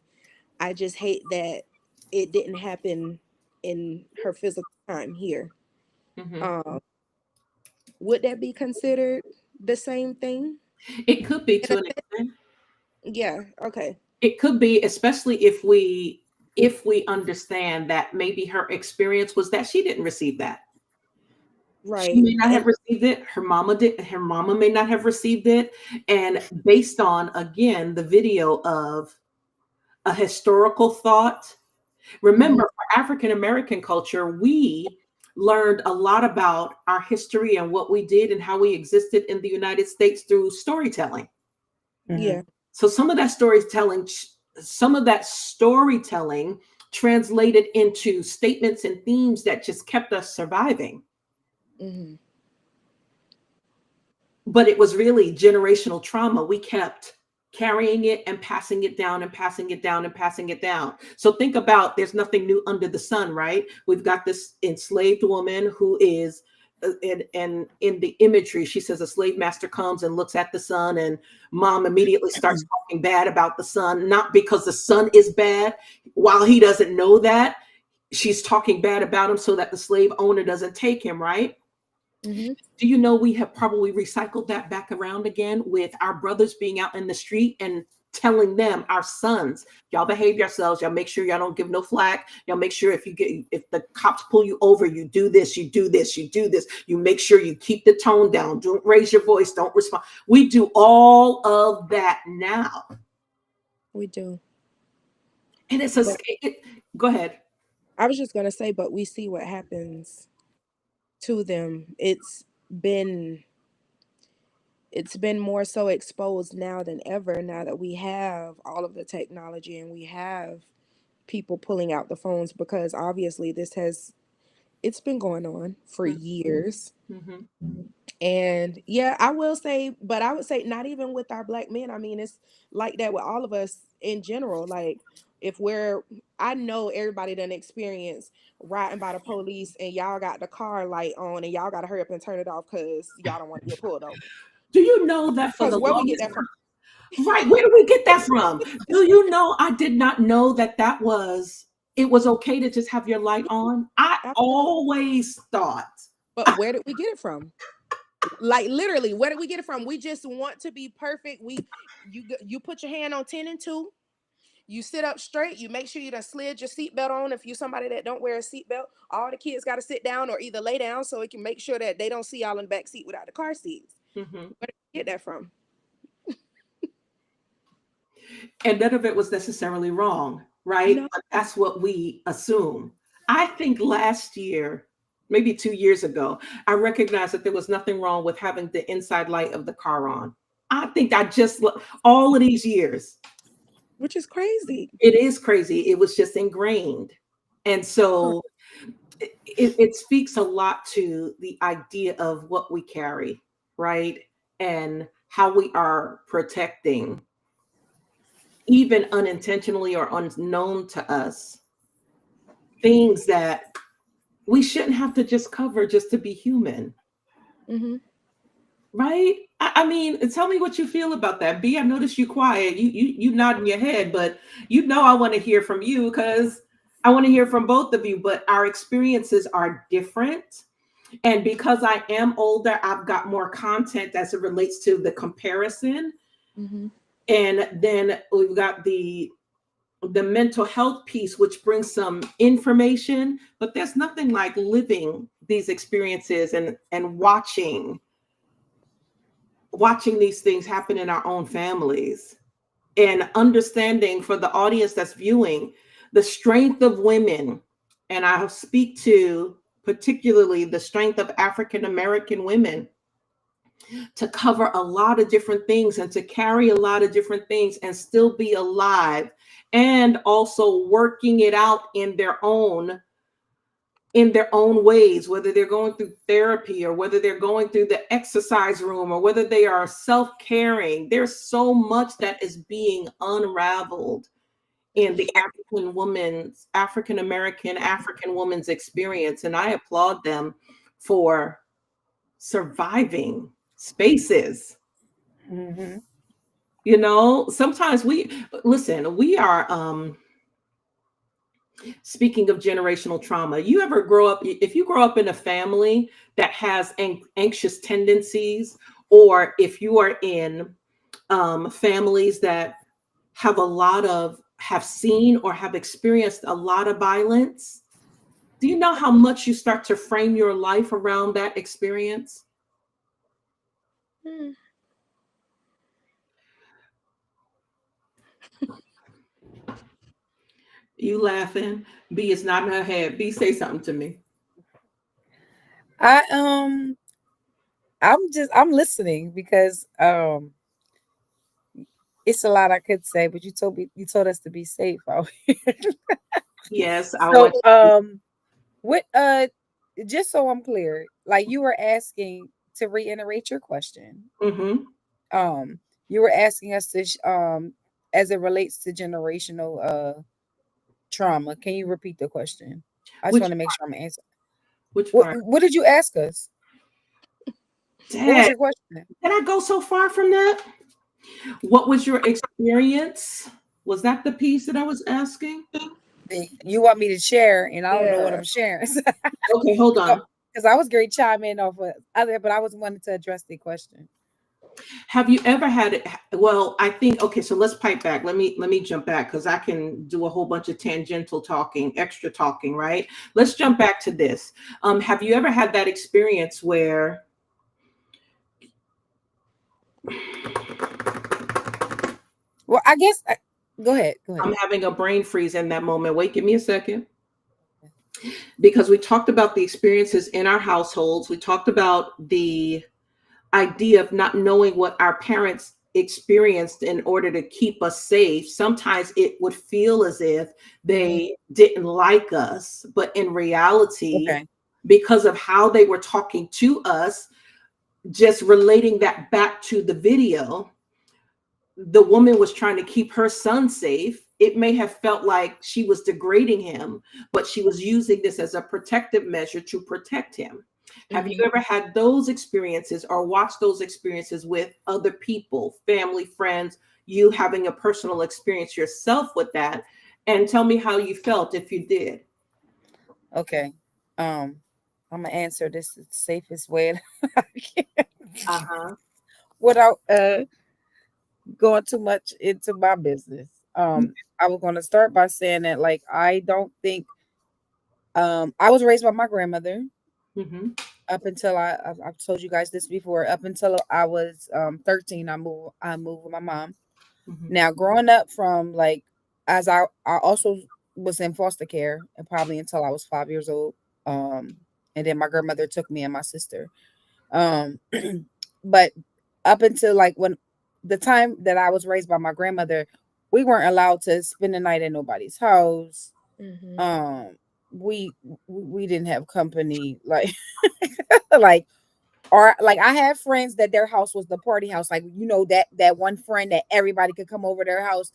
I just hate that it didn't happen in her physical time here. Mhm. Um, would that be considered the same thing? It could be In a to an sense? extent. Yeah, okay. It could be, especially if we understand that maybe her experience was that she didn't receive that. She Right. may not And have received it. Her mama did. Her mama may not have received it. And based on, again, the video of a historical thought. Remember, mhm, for African American culture, we learned a lot about our history and what we did and how we existed in the United States through storytelling. yeah. So some of that storytelling translated into statements and themes that just kept us surviving. Mhm. But it was really generational trauma. We kept carrying it and passing it down and passing it down and passing it down. So think about, there's nothing new under the sun, right? We've got this enslaved woman who is and in the imagery, she says a slave master comes and looks at the son, and mom immediately starts talking bad about the son, not because the son is bad, while he doesn't know that. She's talking bad about him so that the slave owner doesn't take him, right? Mhm. Do you know we have probably recycled that back around again with our brothers being out in the street and telling them, our sons, y'all behave yourselves, y'all make sure y'all don't give no flack, y'all make sure if the cops pull you over, you do this, you do this, you do this, you make sure you keep the tone down, don't raise your voice, don't respond. We do all of that now. We do. And it's But go ahead. I was just gonna say, but we see what happens to them. Been it's been more so exposed now than ever, now that we have all of the technology and we have people pulling out the phones, because obviously it's been going on for years. Mhm. And yeah, I will say, but I would say not even with our black men. I mean, it's like that with all of us in general. Like, if we're, I know everybody done experience riding by the police and y'all got the car light on and y'all got to hurry up and turn it off because y'all don't want to get pulled over. Do you know that for Because the where we get longest that from? Right. Where do we get that from? Do you know, I did not know it was okay to just have your light on. I Absolutely. always thought, But where did we get it from? Like, literally, where did we get it from? We just want to be perfect. You put your hand on 10 and 2. You sit up straight. You make sure you done slid your seatbelt on. If you're somebody that don't wear a seatbelt, all the kids got to sit down or either lay down so it can make sure that they don't see y'all in the back seat without the car seats. mhm. Where did we get that from? And none of it was necessarily wrong, right? No, But that's what we assume. I think last year, maybe 2 years ago, I recognized that there was nothing wrong with having the inside light of the car on. I think all of these years, which is crazy. it is crazy. It was just ingrained. And Correct. so it speaks a lot to the idea of what we carry, right? And how we are protecting, even unintentionally or unknown to us, things that we shouldn't have to just cover just to be human, Hmm. right? I mean, tell me what you feel about that. B, I noticed you quiet. You nodding your head, but I want to hear from you because I want to hear from both of you. But our experiences are different. And because I am older, I've got more content as it relates to the comparison. Hmm. And then we've got the mental health piece, which brings some information, but there's nothing like living these experiences and watching these things happen in our own families, and understanding, for the audience that's viewing, the strength of women. And I'll speak to particularly the strength of African American women to cover a lot of different things and to carry a lot of different things and still be alive, and also working it out in their own ways, whether they're going through therapy or whether they're going through the exercise room or whether they are self-caring. There's so much that is being unraveled in the African American, African woman's experience. And I applaud them for surviving spaces. Hmm. Sometimes we are, speaking of generational trauma, if you grow up in a family that has anxious tendencies, or if you are in families that have seen or have experienced a lot of violence, do you know how much you start to frame your life around that experience? Hmm. You laughing? B is nodding her head. B, say something to me. I I'm listening because it's a lot I could say, but you told us to be safe out here. Yes, I So want. what just so I'm clear, like you were asking, to reiterate your question. Hmm. Um you were asking us to as it relates to generational trauma. Can you repeat the question? I just want Which to make sure I'm answering. which What part? what did you ask us? What was Dad, your question? did I go so far from that? What was your experience? Was that the piece that I was asking? You want me to share, and I don't know what Yeah. I'm sharing. Okay, hold on. Because I was great chime in off of other, but I was wanting to address the question. Have you ever had it? Well, I think, okay, so let's pipe back. Let me jump back because I can do a whole bunch of tangential talking, extra talking, right? Let's jump back to this. Have you ever had that experience where Well, I guess go ahead. Go I'm ahead. having a brain freeze in that moment? Wait, give me a second. Because we talked about the experiences in our households. We talked about the idea of not knowing what our parents experienced in order to keep us safe. Sometimes it would feel as if Mhm. they didn't like us, but in reality, Okay. because of how they were talking to us, just relating that back to the video, the woman was trying to keep her son safe. It may have felt like she was degrading him, but she was using this as a protective measure to protect him. Have you Hmm. ever had those experiences or watched those experiences with other people, family, friends, you having a personal experience yourself with that? And tell me how you felt if you did. Okay. I'm gonna answer this the safest way I can Uh-huh. without going too much into my business. I was gonna start by saying that, like, I don't think I was raised by my grandmother Mm-hmm. up until I've told you guys this before. Up until I was 13, I moved with my mom. Now, growing up from like, as I also was in foster care and probably until I was 5 years old. And then my grandmother took me and my sister. Um, but up until like when the time that I was raised by my grandmother, we weren't allowed to spend the night in nobody's house. Mm-hmm. Um, we didn't have company like like or like I had friends that their house was the party house, like that one friend that everybody could come over their house.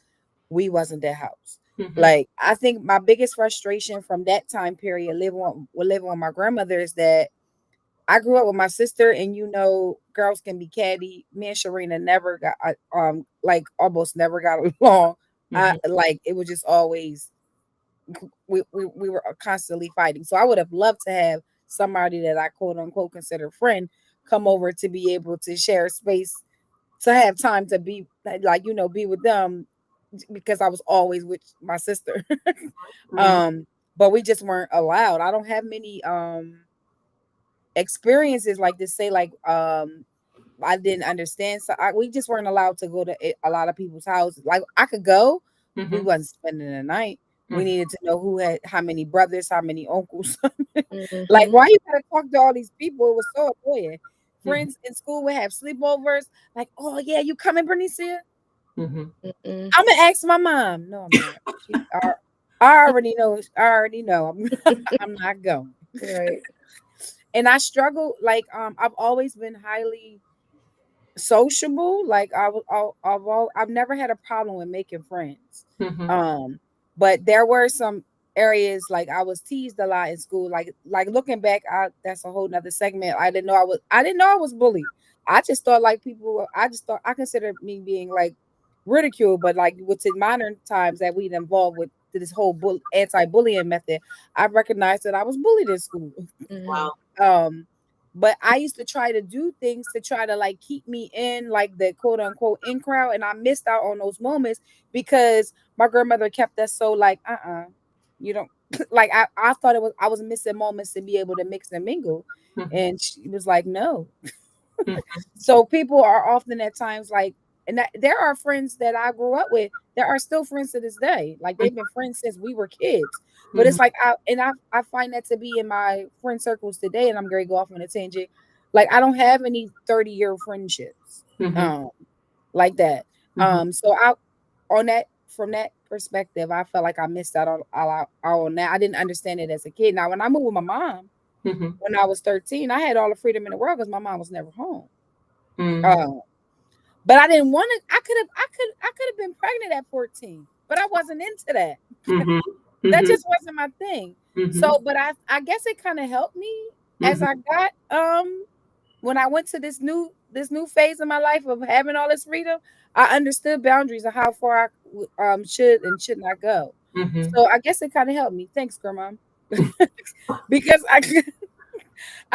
We wasn't their house. Like I think my biggest frustration from that time period living with my grandmother is that I grew up with my sister, and girls can be catty. Me and Sharina never got like almost never got along. I like it was just always we were constantly fighting. So I would have loved to have somebody that I quote unquote consider friend come over to be able to share space, to have time to be like be with them, because I was always with my sister. But we just weren't allowed. I don't have many experiences like this, say like I didn't understand, so we just weren't allowed to go to a lot of people's houses. Like I could go, we wasn't spending the night. We needed to know who had how many brothers, how many uncles. Like, Mm-hmm. why you gotta talk to all these people? It was so annoying. Friends in school would have sleepovers. Like, oh yeah, you coming, Bernicia? Mm-mm. I'm gonna ask my mom. No, I'm not. I already know. I already know. I'm not going. Right. And I struggle. Like, I've always been highly sociable. Like, I've never had a problem with making friends. But there were some areas like I was teased a lot in school. Like looking back, that's a whole nother segment. I didn't know I was bullied. I just thought like I considered me being like ridiculed, but like within modern times that we'd involved with this whole anti-bullying method, I recognized that I was bullied in school. Mm-hmm. Um, but I used to try to do things to try to like keep me in like the quote unquote in crowd, and I missed out on those moments because my grandmother kept us so like you don't like I thought I was missing moments to be able to mix and mingle, and she was like no. So people are often at times like, and there are friends that I grew up with. There are still friends to this day. Like they've been friends since we were kids. But it's like I find that to be in my friend circles today, and I'm going to go off on a tangent. Like I don't have any 30-year friendships, like that. So I on that from that perspective, I felt like I missed out on that. I didn't understand it as a kid. Now when I moved with my mom when I was 13, I had all the freedom in the world because my mom was never home. But I didn't want to. I could have been pregnant at 14, but I wasn't into that. That just wasn't my thing. So, but I guess it kind of helped me as I got when I went to this new phase of my life of having all this freedom. I understood boundaries of how far I should and should not go. So I guess it kind of helped me. Thanks, Grandma, because I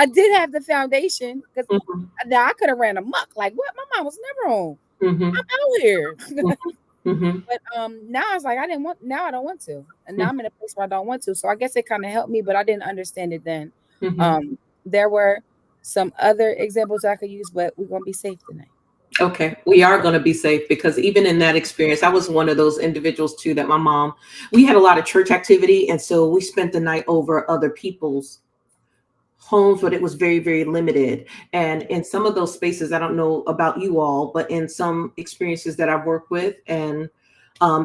did have the foundation because now I could have ran amok. Like what? My mom was never home. I'm out here. But now I was like, I didn't want. Now I don't want to, and now I'm in a place where I don't want to. So I guess it kind of helped me, but I didn't understand it then. There were some other examples I could use, but we're gonna be safe tonight. Okay, we are going to be safe because even in that experience, I was one of those individuals too that my mom, we had a lot of church activity. And so we spent the night over other people's homes, but it was very, very limited. And in some of those spaces, I don't know about you all, but in some experiences that I've worked with and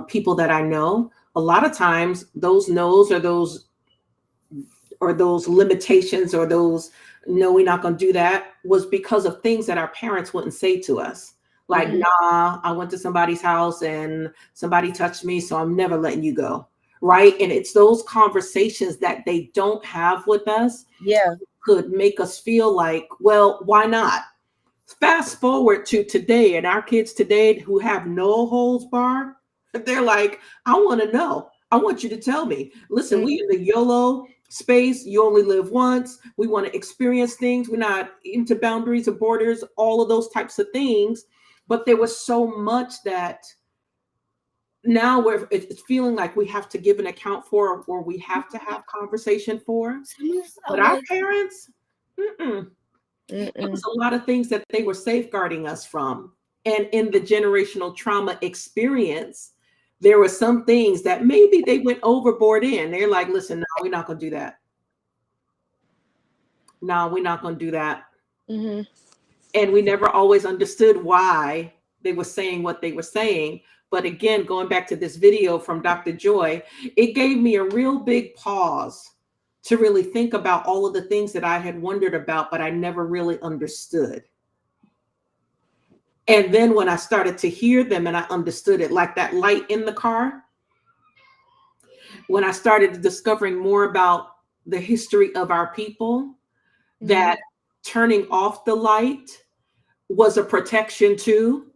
people that I know, a lot of times those no's or those limitations or those no, we're not going to do that was because of things that our parents wouldn't say to us. Like, nah, I went to somebody's house and somebody touched me, so I'm never letting you go. Right. And it's those conversations that they don't have with us. Yeah. Could make us feel like, well, why not? Fast forward to today, and our kids today who have no holds bar, they're like, I want to know. I want you to tell me. Listen, we in the YOLO space. You only live once. We want to experience things. We're not into boundaries or borders, all of those types of things. But there was so much that now it's feeling like we have to give an account for, or we have to have conversation for. But our parents, it was a lot of things that they were safeguarding us from. And in the generational trauma experience, there were some things that maybe they went overboard in. They're like, listen, no, we're not going to do that. No, we're not going to do that. Mm-hmm. And we never always understood why they were saying what they were saying. But again, going back to this video from Dr. Joy, it gave me a real big pause to really think about all of the things that I had wondered about, but I never really understood. And then when I started to hear them and I understood it, like that light in the car, when I started discovering more about the history of our people, that turning off the light was a protection too.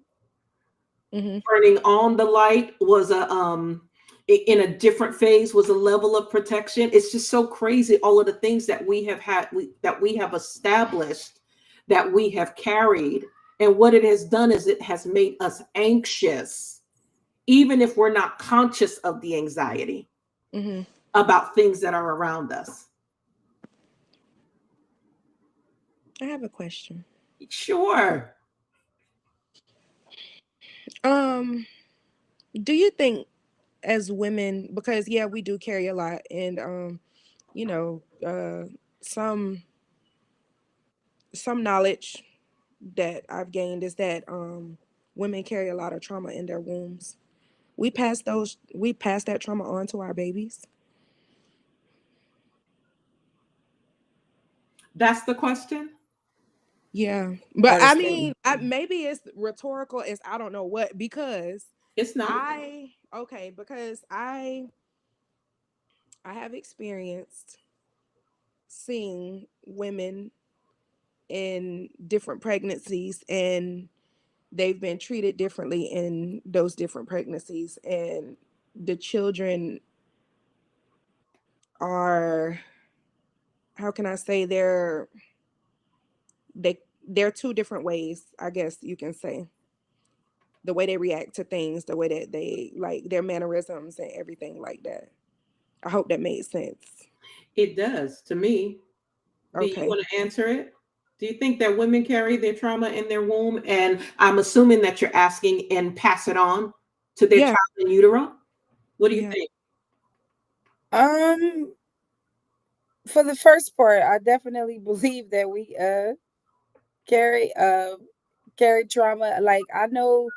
Turning on the light was in a different phase, was a level of protection. It's just so crazy, all of the things that we have had, that we have established, that we have carried. And what it has done is it has made us anxious, even if we're not conscious of the anxiety about things that are around us. I have a question. Sure. Do you think as women, because yeah, we do carry a lot, and you know, some knowledge that I've gained is that women carry a lot of trauma in their wombs. We pass that trauma on to our babies. That's the question. Yeah, but I mean, maybe it's rhetorical as I don't know what, because It's not. because I have experienced seeing women in different pregnancies, and they've been treated differently in those different pregnancies, and the children are, how can I say, they're two different ways, I guess you can say. The way they react to things, the way that they, like, their mannerisms and everything like that. I hope that made sense. It does to me. Do you Okay. want to answer it? Do you think that women carry their trauma in their womb? And I'm assuming that you're asking and pass it on to their Yeah. child in utero. What do you Yeah. think? For the first part, I definitely believe that we carry trauma. Like, I know,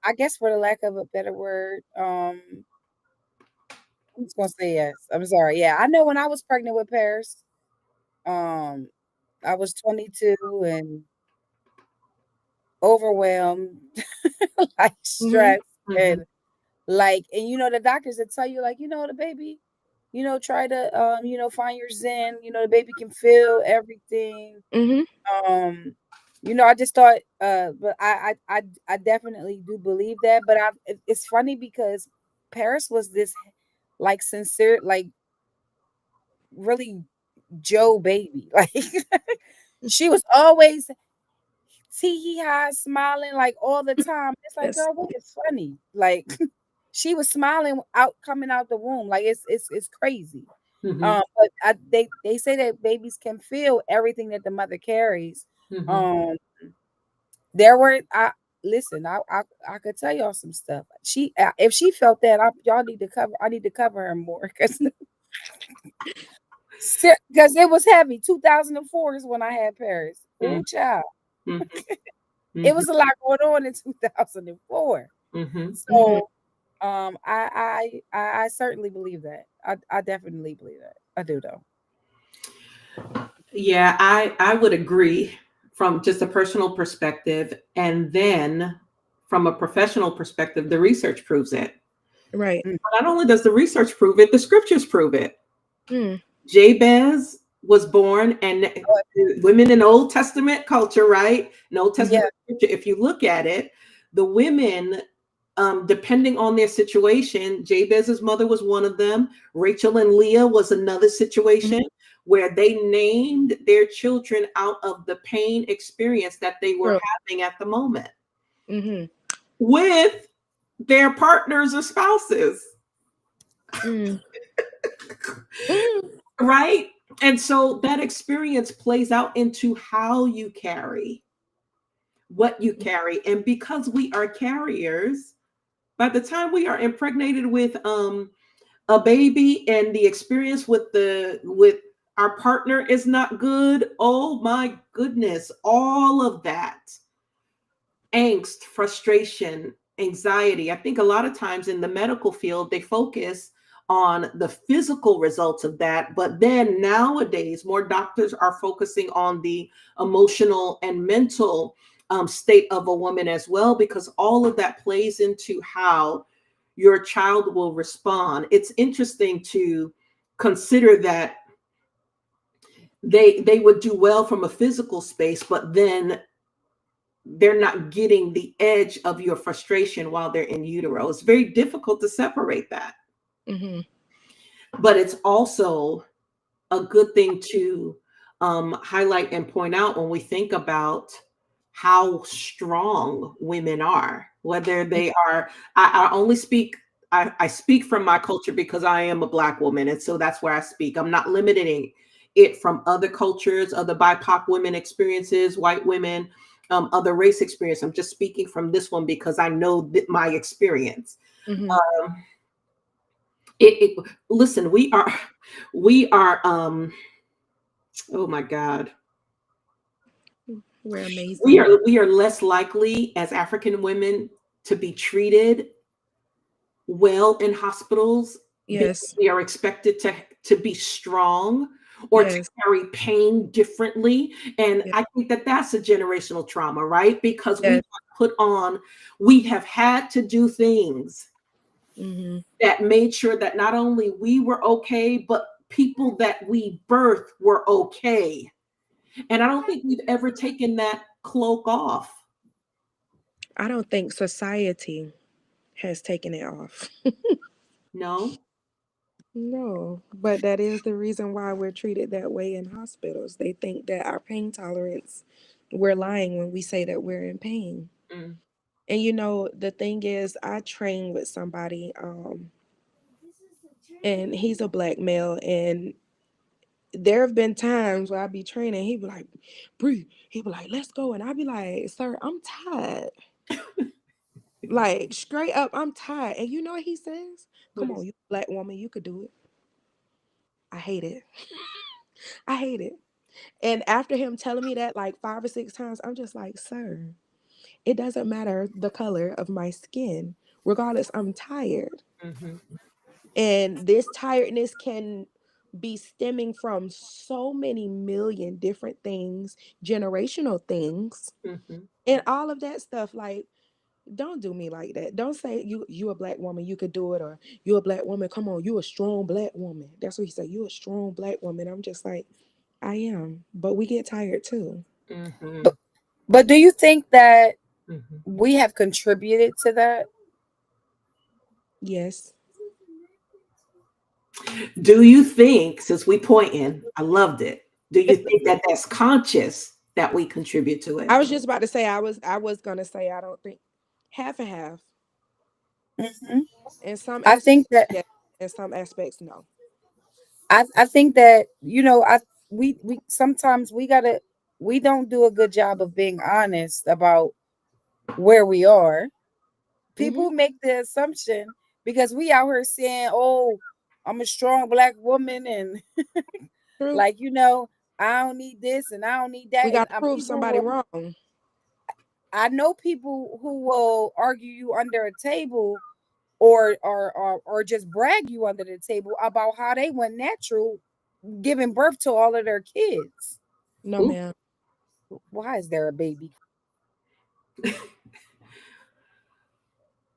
I guess, for the lack of a better word, I'm just gonna say yes. I'm sorry. Yeah, I know when I was pregnant with Paris, um, I was 22 and overwhelmed, like Mhm, stressed, mhm, and like, and the doctors that tell you, like, the baby, try to find your zen, the baby can feel everything. Mhm. Um, I just thought, but I definitely do believe that. But it's funny because Paris was this, like, sincere, like, really Joe baby. Like, she was always tee high, smiling, like, all the time. It's like, Yes. girl, what is funny? Like, she was smiling coming out the womb. Like, it's crazy. mhm, But they say that babies can feel everything that the mother carries. mhm. Um, there were listen, I could tell y'all some stuff. If she felt that, I need to cover her more, because it was heavy. 2004 is when I had Paris. Mhm, Oh, child. mhm, It mhm, was a lot going on in 2004. mhm. So I certainly believe that. I definitely believe that. I do, though. Yeah, I would agree from just a personal perspective, and then from a professional perspective, the research proves it. Right. Mm. Not only does the research prove it, the scriptures prove it. Mm. Jabez was born, and women in Old Testament culture, right? In Old Yeah. Testament scripture, if you look at it, the women, depending on their situation, Jabez's mother was one of them. Rachel and Leah was another situation where they named their children out of the pain experience that they were True. having at the moment Mhm. with their partners or spouses. Mm. Mm. Right? And so that experience plays out into how you carry. what you carry. And because we are carriers, by the time we are impregnated with a baby and the experience with our partner is not good, oh my goodness, all of that angst, frustration, anxiety. I think a lot of times in the medical field, they focus on the physical results of that. But then nowadays, more doctors are focusing on the emotional and mental state of a woman as well, because all of that plays into how your child will respond. It's interesting to consider that they would do well from a physical space, but then they're not getting the edge of your frustration while they're in utero. It's very difficult to separate that. Mm-hmm. But it's also a good thing to highlight and point out when we think about how strong women are, whether they are, I only speak, I speak from my culture because I am a Black woman. And so that's where I speak. I'm not limiting it from other cultures, other BIPOC women experiences, white women, other race experience. I'm just speaking from this one because I know my experience. Mm-hmm. Listen, we are, oh my God. We're amazing. We are less likely as African women to be treated well in hospitals. Yes. We are expected to be strong or to carry pain differently. And I think that that's a generational trauma, right? Because we have had to do things that made sure that not only we were okay, but people that we birthed were okay. And I don't think we've ever taken that cloak off. I don't think society has taken it off. No. No, but that is the reason why we're treated that way in hospitals. They think that our pain tolerance, we're lying when we say that we're in pain. Mm. And you know, the thing is, I train with somebody, and he's a Black male, and there have been times where I be training, he be like, Bree, he be like, let's go. And I be like, sir, I'm tired. Like, straight up, I'm tired. And you know what he says? Come on, you Black woman, you could do it. I hate it. I hate it. And after him telling me that like 5 or 6 times, I'm just like, sir, it doesn't matter the color of my skin. Regardless, I'm tired. Mm-hmm. And this tiredness can be stemming from so many million different things, generational things, and all of that stuff. Like, don't do me like that. Don't say you a Black woman, you could do it, or you a Black woman, come on, you a strong Black woman. That's what he said. You a strong Black woman. I'm just like, I am, but we get tired too. Mm-hmm. But do you think that we have contributed to that? Yes. Do you think, since we pointing, I loved it. Do you think that that's conscious that we contribute to it? I was just about to say I was gonna say I don't think half and half. In some I aspects, think that yes. In some aspects, no. I think that we sometimes we don't do a good job of being honest about where we are. People make the assumption because we out here saying, "Oh, I'm a strong Black woman," and True. like I don't need this and I don't need that. We got to And prove somebody wrong. I know people who will argue you under a table or just brag you under the table about how they went natural giving birth to all of their kids. No, ma'am. Why is there a baby?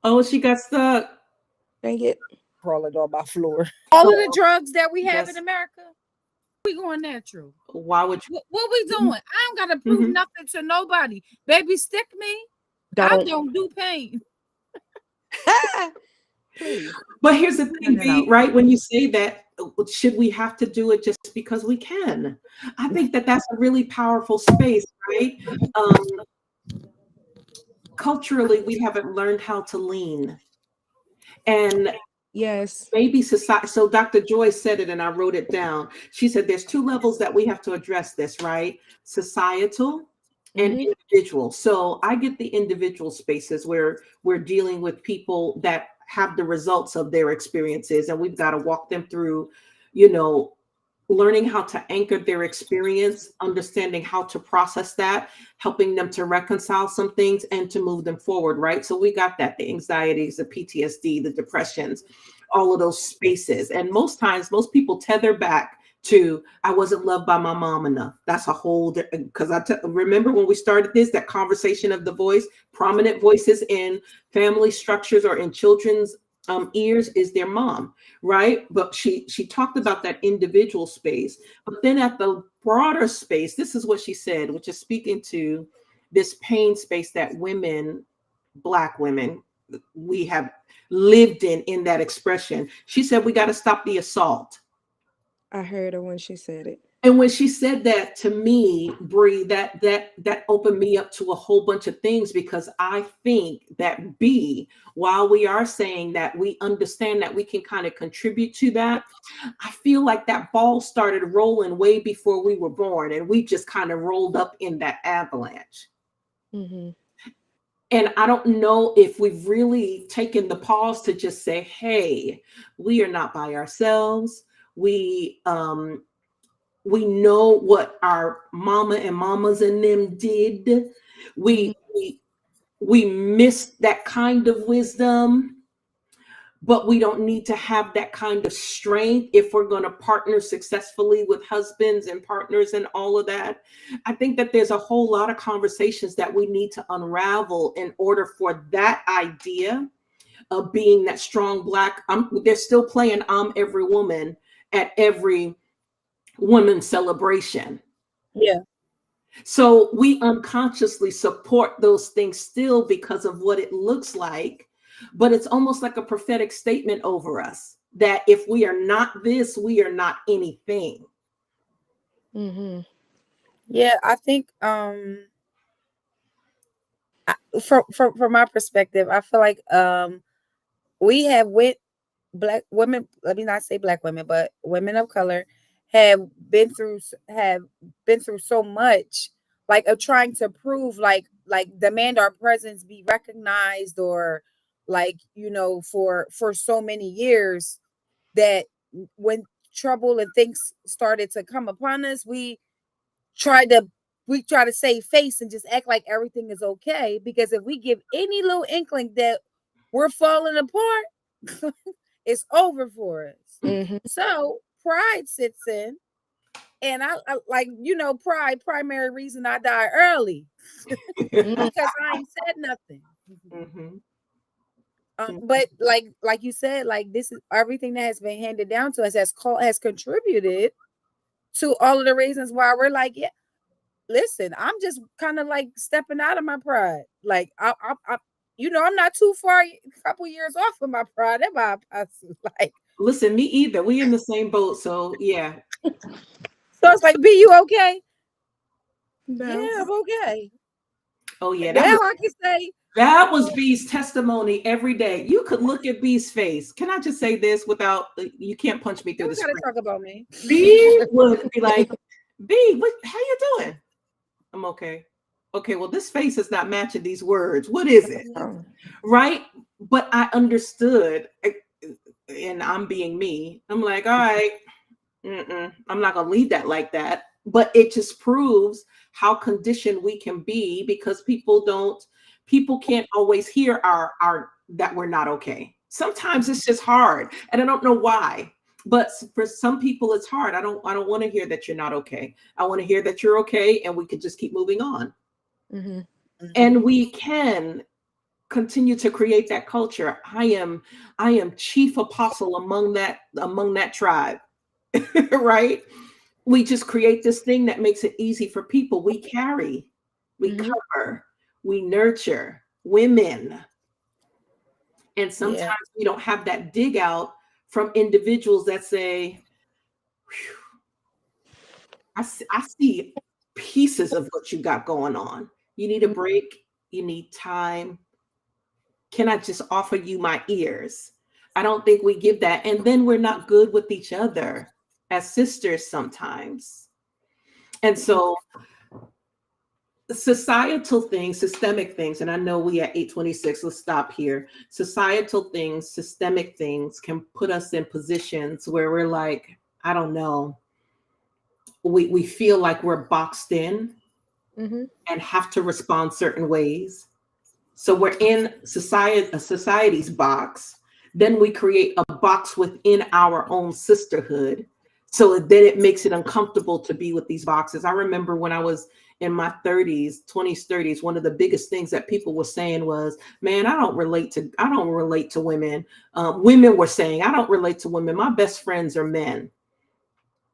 Oh, she got stuck. Dang it. Crawling on my floor. All of the drugs that we have in America, we going natural. Why would you? What we doing? I ain't got to prove nothing to nobody. Baby, stick me. I don't do pain. Please. But here's the thing, B, right? When you say that, should we have to do it just because we can? I think that that's a really powerful space, right? Culturally, we haven't learned how to lean. And yes, maybe society. So Dr. Joy said it, and I wrote it down. She said there's 2 levels that we have to address this, right? Societal and individual. So I get the individual spaces where we're dealing with people that have the results of their experiences, and we've got to walk them through, you know, learning how to anchor their experience, understanding how to process that, helping them to reconcile some things and to move them forward, right? So we got that, the anxieties, the PTSD, the depressions, all of those spaces. And most times, most people tether back to, I wasn't loved by my mom enough. That's a whole, because remember when we started this, that conversation of the voice, prominent voices in family structures or in children's ears is their mom, right? But she talked about that individual space. But then at the broader space, this is what she said, which is speaking to this pain space that women, Black women, we have lived in that expression. She said, we got to stop the assault. I heard her when she said it. And when she said that to me, Bree, that opened me up to a whole bunch of things, because I think that B, while we are saying that we understand that we can kind of contribute to that, I feel like that ball started rolling way before we were born, and we just kind of rolled up in that avalanche. Mm-hmm. And I don't know if we've really taken the pause to just say, hey, we are not by ourselves. We know what our mama and mamas and them did. We missed that kind of wisdom, but we don't need to have that kind of strength if we're going to partner successfully with husbands and partners and all of that. I think that there's a whole lot of conversations that we need to unravel in order for that idea of being that strong Black. They're still playing I'm Every Woman at every women's celebration. Yeah. So we unconsciously support those things still because of what it looks like, but it's almost like a prophetic statement over us that if we are not this, we are not anything. Mm-hmm. Yeah, I think from my perspective, I feel like we have Black women, let me not say Black women, but women of color have been through so much, like of trying to prove, like demand our presence be recognized, or like, you know, for so many years, that when trouble and things started to come upon us, we try to save face and just act like everything is okay, because if we give any little inkling that we're falling apart, it's over for us. Mm-hmm. So pride sits in, and I like, you know, primary reason I die early because I ain't said nothing. Mm-hmm. But like you said, like, this is everything that has been handed down to us has contributed to all of the reasons why we're like, yeah, listen, I'm just kind of like stepping out of my pride. Like I you know, I'm not too far, a couple years off of my pride. Like, listen, me either. We in the same boat. So yeah. So it's like, be you okay? No. Yeah, I'm okay. Oh yeah. Now I can say that was B's testimony every day. You could look at B's face. Can I just say this without, you can't punch me through the screen. Talk about me. B would be like, B, how you doing? I'm okay. Okay, well, this face is not matching these words. What is it? Right? But I understood, and I'm being me. I'm like, all right, I'm not gonna leave that like that. But it just proves how conditioned we can be, because people can't always hear our that we're not okay. Sometimes it's just hard, and I don't know why. But for some people, it's hard. I don't want to hear that you're not okay. I want to hear that you're okay, and we could just keep moving on. Mm-hmm. And we can continue to create that culture. I am chief apostle among that tribe, right? We just create this thing that makes it easy for people. We carry, we cover, we nurture women. And sometimes we don't have that dig out from individuals that say, I see pieces of what you got going on. You need a break. You need time. Can I just offer you my ears? I don't think we give that. And then we're not good with each other as sisters sometimes. And so societal things, systemic things, and I know we at 8:26, let's stop here. Societal things, systemic things can put us in positions where we're like, I don't know, we feel like we're boxed in and have to respond certain ways. So we're in society's box. Then we create a box within our own sisterhood. So then it makes it uncomfortable to be with these boxes. I remember when I was in my 30s, 20s, 30s, one of the biggest things that people were saying was, man, I don't relate to women. Women were saying, I don't relate to women. My best friends are men.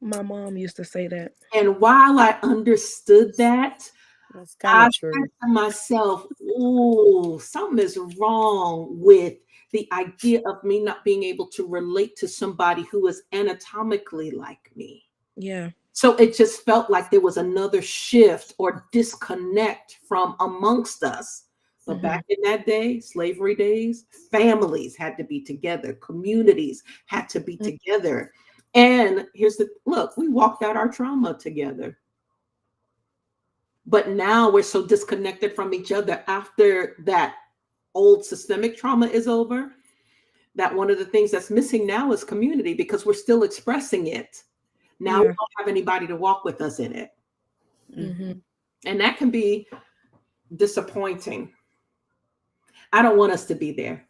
My mom used to say that. And while I understood that, That's kind I of true. said to myself, ooh, something is wrong with the idea of me not being able to relate to somebody who is anatomically like me. Yeah. So it just felt like there was another shift or disconnect from amongst us. But back in that day, slavery days, families had to be together, communities had to be together. And here's the look, we walked out our trauma together. But now we're so disconnected from each other after that old systemic trauma is over, that one of the things that's missing now is community, because we're still expressing it. Now we don't have anybody to walk with us in it. And that can be disappointing. I don't want us to be there.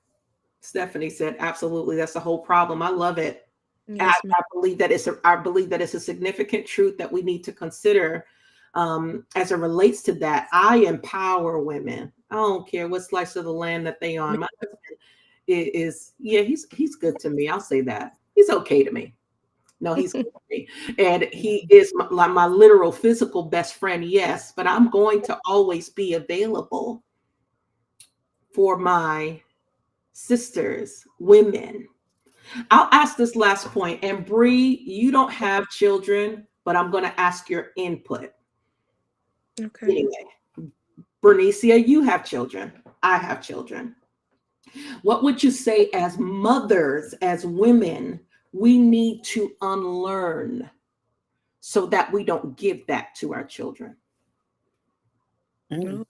Stephanie said, absolutely. That's the whole problem. I love it. Yes, I believe that it's a significant truth that we need to consider as it relates to that. I empower women. I don't care what slice of the land that they on. My husband he's good to me. I'll say that. He's okay to me. No, he's good to me. And he is my literal physical best friend, yes, but I'm going to always be available for my sisters, women. I'll ask this last point, and Bree, you don't have children, but I'm going to ask your input. Okay. Anyway, Bernicia, you have children. I have children. What would you say as mothers, as women, we need to unlearn so that we don't give that to our children? It's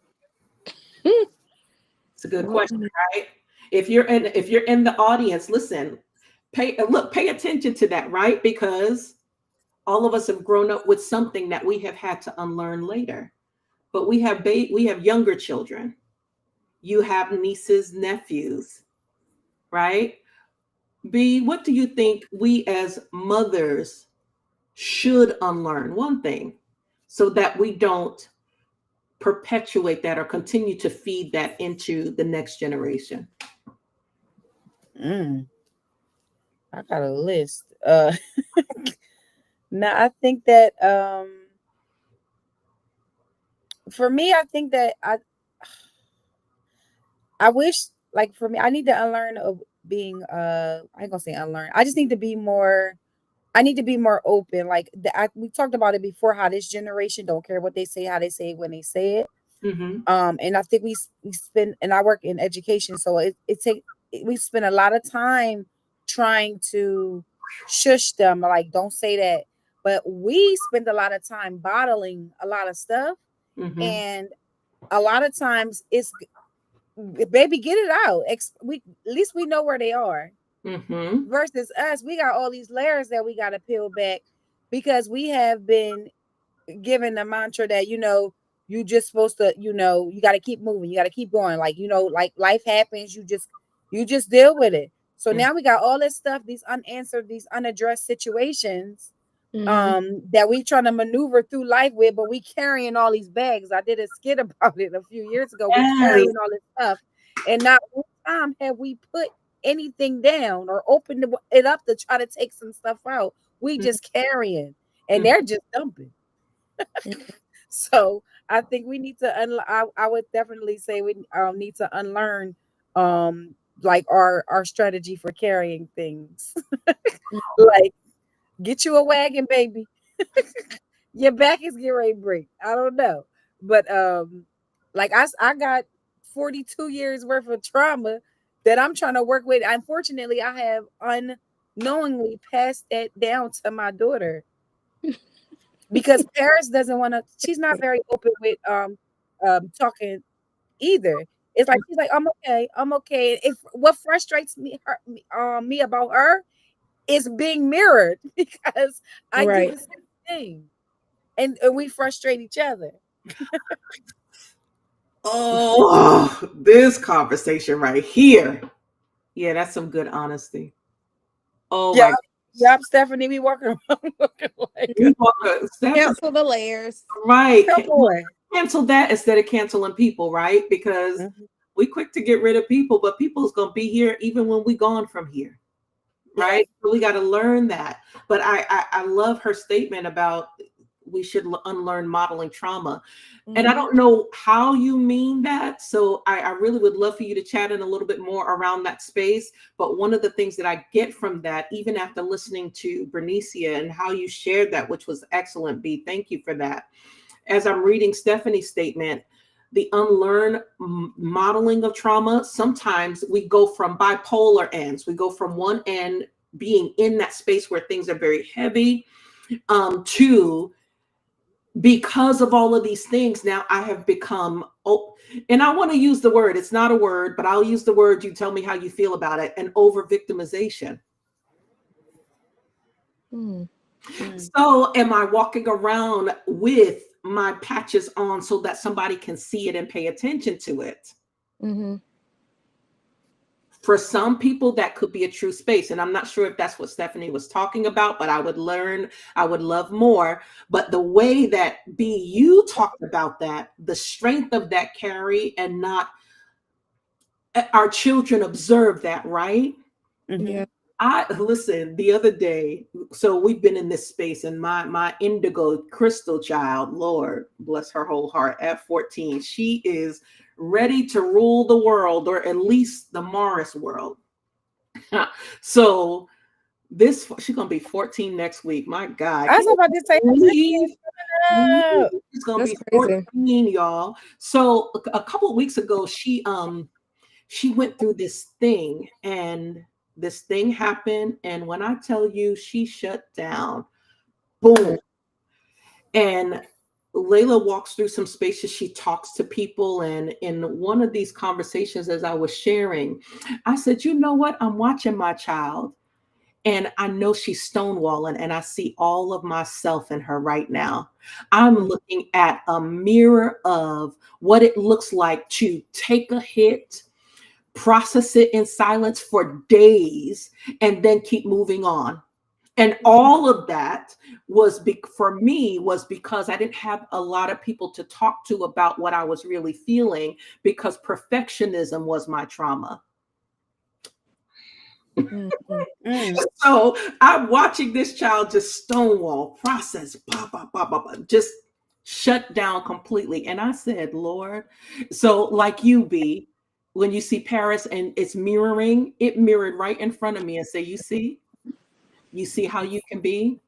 a good question, right? If you're in the audience, listen, pay attention to that, right? Because all of us have grown up with something that we have had to unlearn later. But we have younger children. You have nieces, nephews, right? B, what do you think we as mothers should unlearn? One thing, so that we don't perpetuate that or continue to feed that into the next generation. I got a list. Now I think that for me, I think that I wish, like, for me, I need to unlearn of being I ain't gonna say unlearn. I just need to be more. I need to be more open. Like we talked about it before, how this generation don't care what they say, how they say it when they say it. And I think we spend, and I work in education, so we spend a lot of time trying to shush them, like don't say that. But we spend a lot of time bottling a lot of stuff, and a lot of times it's, baby, get it out. We at least we know where they are. Versus us, we got all these layers that we got to peel back, because we have been given the mantra that, you just supposed to, you got to keep moving, you got to keep going, like, like life happens, you just deal with it. So now we got all this stuff, these unanswered, these unaddressed situations that we trying to maneuver through life with, but we carrying all these bags. I did a skit about it a few years ago. We carrying all this stuff, and not one time have we put anything down or opened it up to try to take some stuff out. We just carrying, and they're just dumping. So I think we need to I would definitely say we need to unlearn like our strategy for carrying things. Like, get you a wagon, baby. Your back is getting ready to break. I don't know. But like I got 42 years worth of trauma that I'm trying to work with. Unfortunately, I have unknowingly passed that down to my daughter. Because Paris doesn't want to, she's not very open with talking either. It's like she's like, I'm okay. If what frustrates me about her is being mirrored because I do Right. the same thing, and we frustrate each other. Oh, this conversation right here. Yeah, that's some good honesty. Oh Yeah, my yep, Stephanie, we walking around looking like we want to Cancel the layers. right. come on. Cancel that instead of canceling people, right? Because Mhm. we quick to get rid of people, but people's gonna be here even when we gone from here. Yeah. Right? So we got to learn that. But I love her statement about we should unlearn modeling trauma. And I Mhm. don't know how you mean that. So I really would love for you to chat in a little bit more around that space. But one of the things that I get from that, even after listening to Bernicia and how you shared that, which was excellent, B, thank you for that. As I'm reading Stephanie's statement, the unlearn modeling of trauma, sometimes we go from bipolar ends. We go from one end being in that space where things are very heavy to because of all of these things, now I have become, oh, and I want to use the word, it's not a word, but I'll use the word, you tell me how you feel about it, an over victimization. Mm. So am I walking around with my patches on so that somebody can see it and pay attention to it? Mm-hmm. For some people, that could be a true space. And I'm not sure if that's what Stephanie was talking about, but I would love more. But the way that you talked about that, the strength of that, Carrie, and not our children observe that, right? Mhm. Yeah. I listen the other day. So we've been in this space, and my indigo crystal child, Lord bless her whole heart, at 14, she is ready to rule the world, or at least the Morris world. So this she's gonna be 14 next week. My God, I can was you about to say her believe? birthday is coming up. She's gonna That's be crazy. 14, y'all. So a couple of weeks ago, she went through this thing, and this thing happened. And when I tell you, she shut down, boom. Mm. And Layla walks through some spaces, she talks to people. And in one of these conversations, as I was sharing, I said, you know what? I'm watching my child. And I know she's stonewalling, and I see all of myself in her right now. I'm Mm. looking at a mirror of what it looks like to take a hit, process it in silence for days, and then keep moving on. And all of that was for me was because I didn't have a lot of people to talk to about what I was really feeling, because perfectionism was my trauma. Mm. Mm. So I'm watching this child just stonewall, process, just shut down completely. And I said, Lord, so like you, B, when you see Paris and it's mirroring, it mirrored right in front of me and say, you see how you can be?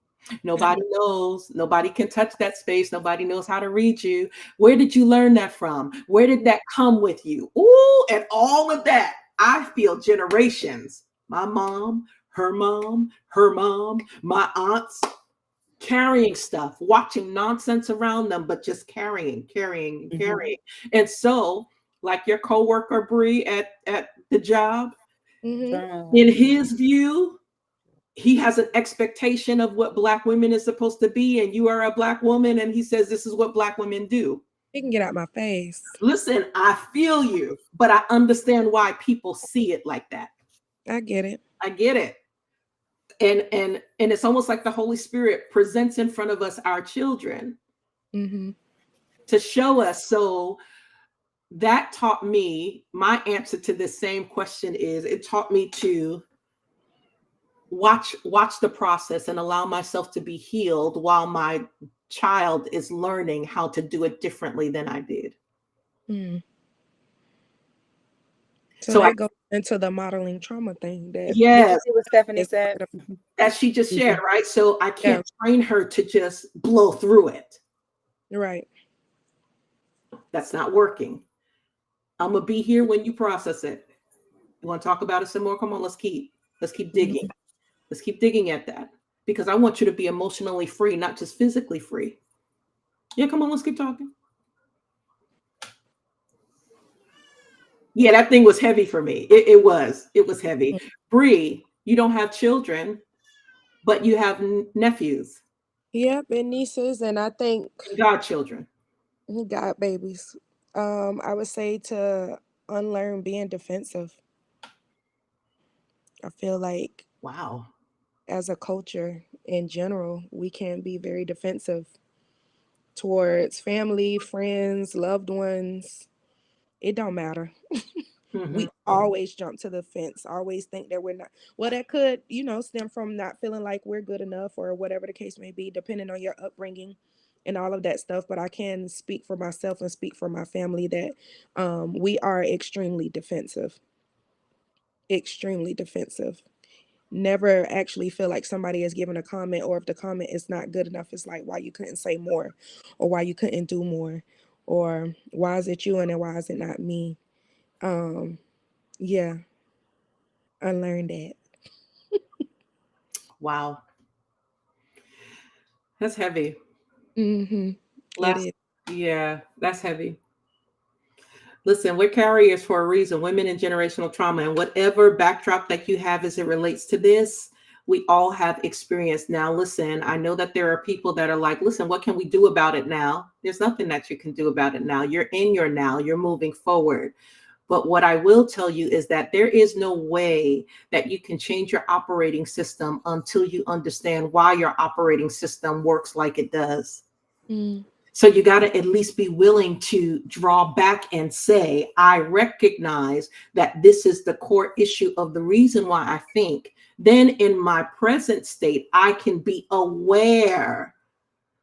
Nobody knows. Nobody can touch that space. Nobody knows how to read you. Where did you learn that from? Where did that come with you? Ooh, and all of that. I feel generations. My mom, her mom, her mom, my aunts carrying stuff, watching nonsense around them, but just carrying. Mhm. And so, like your coworker Bree at the job, Mm-hmm. in Journaling. his view, he has an expectation of what Black women is supposed to be, and you are a Black woman, and he says this is what Black women do. You can get out my face. Listen, I feel you, but I understand why people see it like that. I get it. I get it. And it's almost like the Holy Spirit presents in front of us our children Mm-hmm. to show us. So that taught me, my answer to this same question is, it taught me to watch the process and allow myself to be healed while my child is learning how to do it differently than I did. Mm. So So that goes into the modeling trauma thing that Did you yes, see what Stephanie is said? as she just shared, right? So I yeah, can't train her to just blow through it. right. That's not working. I'm gonna be here when you process it. You want to talk about it some more? Come on, let's keep digging. Mhm. Let's keep digging at that, because I want you to be emotionally free, not just physically free. Yeah, come on, let's keep talking. Yeah, that thing was heavy for me. It was. It was heavy. Bree, you don't have children, but you have nephews. Yep, and nieces, and I think And godchildren. God babies. I would say to unlearn being defensive. I feel like Wow. as a culture in general, we can be very defensive towards family, friends, loved ones. It don't matter. Hmm. We always jump to the fence, always think that we're not. Well, that could, stem from not feeling like we're good enough or whatever the case may be, depending on your upbringing and all of that stuff. But I can speak for myself and speak for my family that we are extremely defensive. Extremely defensive. Never actually feel like somebody is giving a comment, or if the comment is not good enough, it's like why you couldn't say more, or why you couldn't do more, or why is it you and then why is it not me? Um, yeah, I learned that. Wow. That's heavy. Mm-hmm. It Last, is. yeah, that's heavy. Listen, we're carriers for a reason, women in generational trauma, and whatever backdrop that you have as it relates to this, we all have experience. Now, listen, I know that there are people that are like, listen, what can we do about it now? There's nothing that you can do about it now. You're in your now, you're moving forward. But what I will tell you is that there is no way that you can change your operating system until you understand why your operating system works like it does. Mm. So you got to at least be willing to draw back and say, I recognize that this is the core issue of the reason why I think. Then in my present state, I can be aware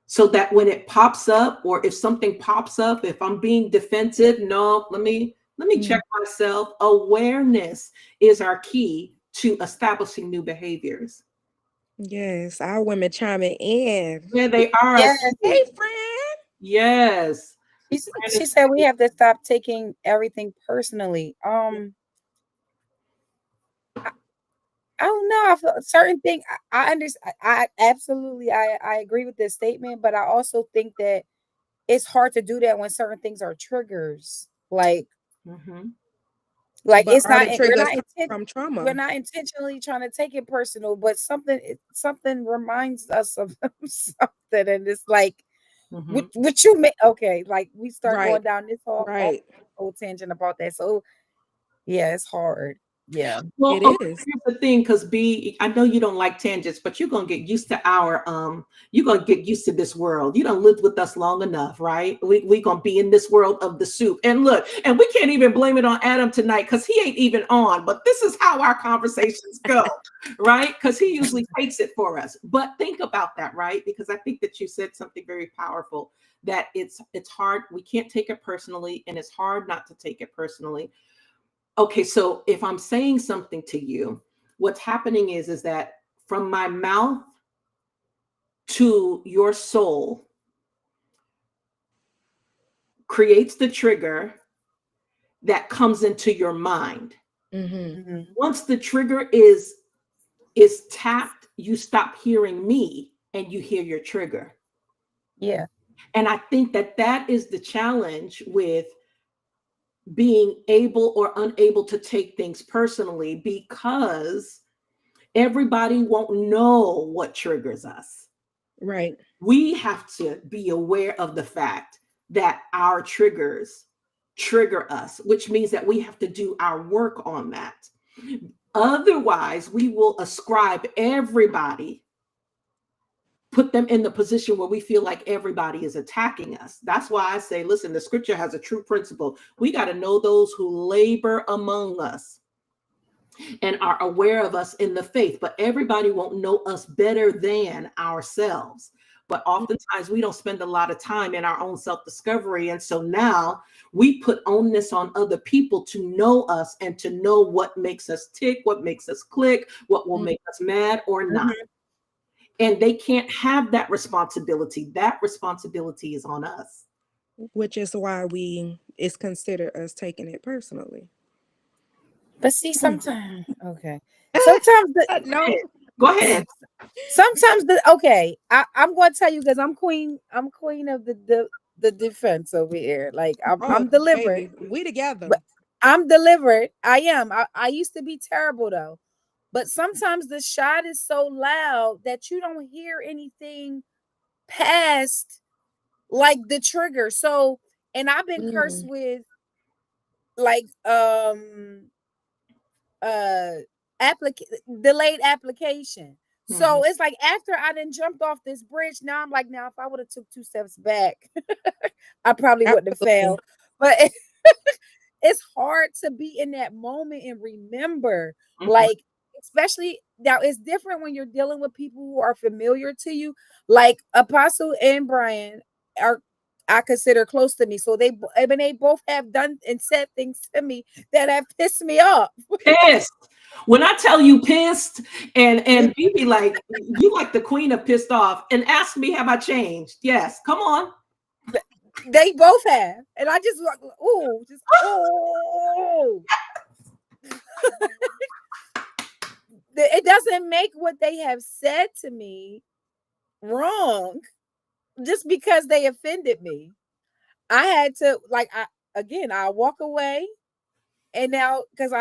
so that when it pops up, or if something pops up, if I'm being defensive, no, let me check myself. Awareness is our key to establishing new behaviors. Yes, our women chiming in. Yeah, they are. Yeah, Hey, friend. Yes. she said we have to stop taking everything personally. I don't know. I feel certain thing. I understand. I absolutely. I agree with this statement, but I also think that it's hard to do that when certain things are triggers. Mhm. Like But it's are not. the We're triggers not coming intent. from We're trauma? not intentionally trying to take it personal, but something reminds us of something, and it's like Mhm. what you make. Okay, like we start Right, going down this right. whole tangent about that. So yeah, it's hard. Yeah. Well, It okay, is. here's the thing, because B, I know you don't like tangents, but you're gonna get used to you're gonna get used to this world. You don't live with us long enough, right? We gonna be in this world of the soup. And look, and we can't even blame it on Adam tonight because he ain't even on, but this is how our conversations go, right? Because he usually takes it for us. But think about that, right? Because I think that you said something very powerful, that it's hard, we can't take it personally, and it's hard not to take it personally. Okay, so if I'm saying something to you, what's happening is that from my mouth to your soul creates the trigger that comes into your mind. Mm-hmm. Hmm. Once the trigger is tapped, you stop hearing me and you hear your trigger. Yeah. And I think that that is the challenge with being able or unable to take things personally, because everybody won't know what triggers us. Right. We have to be aware of the fact that our triggers trigger us, which means that we have to do our work on that. Otherwise, we will ascribe everybody, put them in the position where we feel like everybody is attacking us. That's why I say, listen, the scripture has a true principle. We got to know those who labor among us and are aware of us in the faith, but everybody won't know us better than ourselves. But oftentimes we don't spend a lot of time in our own self-discovery. And so now we put onus on other people to know us and to know what makes us tick, what makes us click, what will make us mad or not. And they can't have that responsibility. That responsibility is on us. Which is why it's considered us taking it personally. But see, sometimes okay. Sometimes No. Go ahead. sometimes okay. I'm going to tell you because I'm queen. I'm queen of the defense over here. Like Oh, I'm deliberate, baby, we together. but I'm delivered. I am. I used to be terrible though. But sometimes the shot is so loud that you don't hear anything past like the trigger. So, and I've been cursed Mm. with like uh delayed application. Mhm. So it's like after I done jumped off this bridge, now I'm like, now if I would have took 2 steps back, I probably wouldn't have Absolutely. failed. But it's hard to be in that moment and remember, Mhm. like, especially now it's different when you're dealing with people who are familiar to you. Like Apostle and Brian are, I consider, close to me. So I mean, they both have done and said things to me that have pissed me off. Pissed. When I tell you pissed, and you be like, you like the queen of pissed off, and ask me, have I changed? Yes. Come on. They both have. And I just like, ooh, just oh. It doesn't make what they have said to me wrong just because they offended me. I had to I walk away, and now because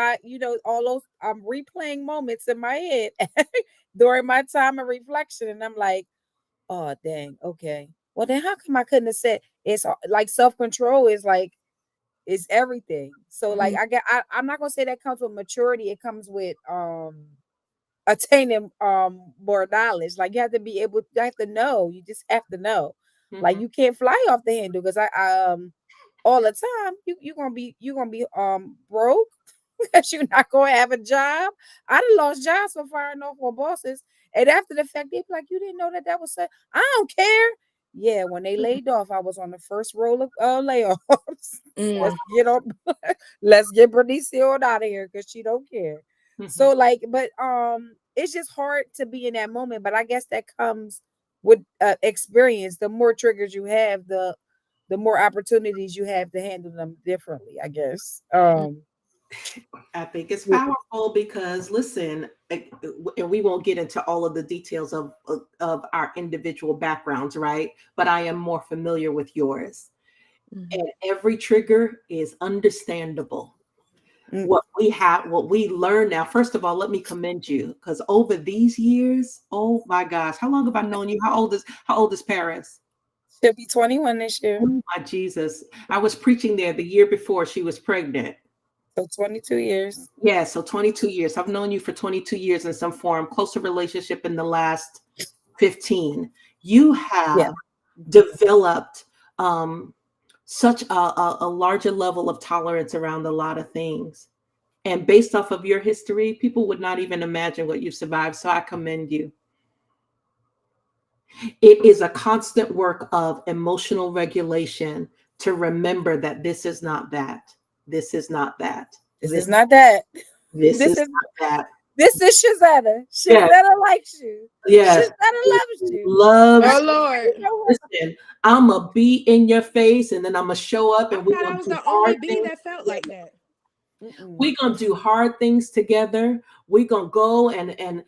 all those I'm replaying moments in my head during my time of reflection, and I'm like, oh dang, okay. Well then how come I couldn't have said it's like self-control is like it's everything. So like Mhm. I'm not gonna say that comes with maturity, it comes with attaining more knowledge. Like you have to know. You just have to know. Like Mhm. you can't fly off the handle because I all the time you're gonna be broke because you're not gonna have a job. I done lost jobs for firing off my bosses, and after the fact they be like, you didn't know that was said. I don't care. Yeah, when they laid off, I was on the first roll of layoffs. Let's Mm. get on. Let's get Bernice on out of here because she don't care. Mhm. So like, but it's just hard to be in that moment. But I guess that comes with experience. The more triggers you have, the more opportunities you have to handle them differently, I guess. I think it's Yeah. powerful because listen, and we won't get into all of the details of our individual backgrounds, right? But I am more familiar with yours. Mhm. And every trigger is understandable. Mm, What we learn now, first of all, let me commend you because over these years, oh my gosh, how long have I known you? How old is Paris? She'll be 21 this year. Oh my Jesus. I was preaching there the year before she was pregnant. So 22 years. Yeah, so 22 years. I've known you for 22 years in some form, closer relationship in the last 15. You Yeah. have developed such a larger level of tolerance around a lot of things. And based off of your history, people would not even imagine what you've survived. So I commend you. It is a constant work of emotional regulation to remember that this is not that. This is not that. This This, is not that. this This is is not that. this is Shazetta. Yes, Shazetta likes you. yes. Shazetta loves you. Loves Oh You Lord. know what? listen, I'ma be in your face and then I'ma show up I and we're thought I gonna was do the only hard bee things that felt like together. that. Mm-mm. We're gonna do hard things together. We're gonna go and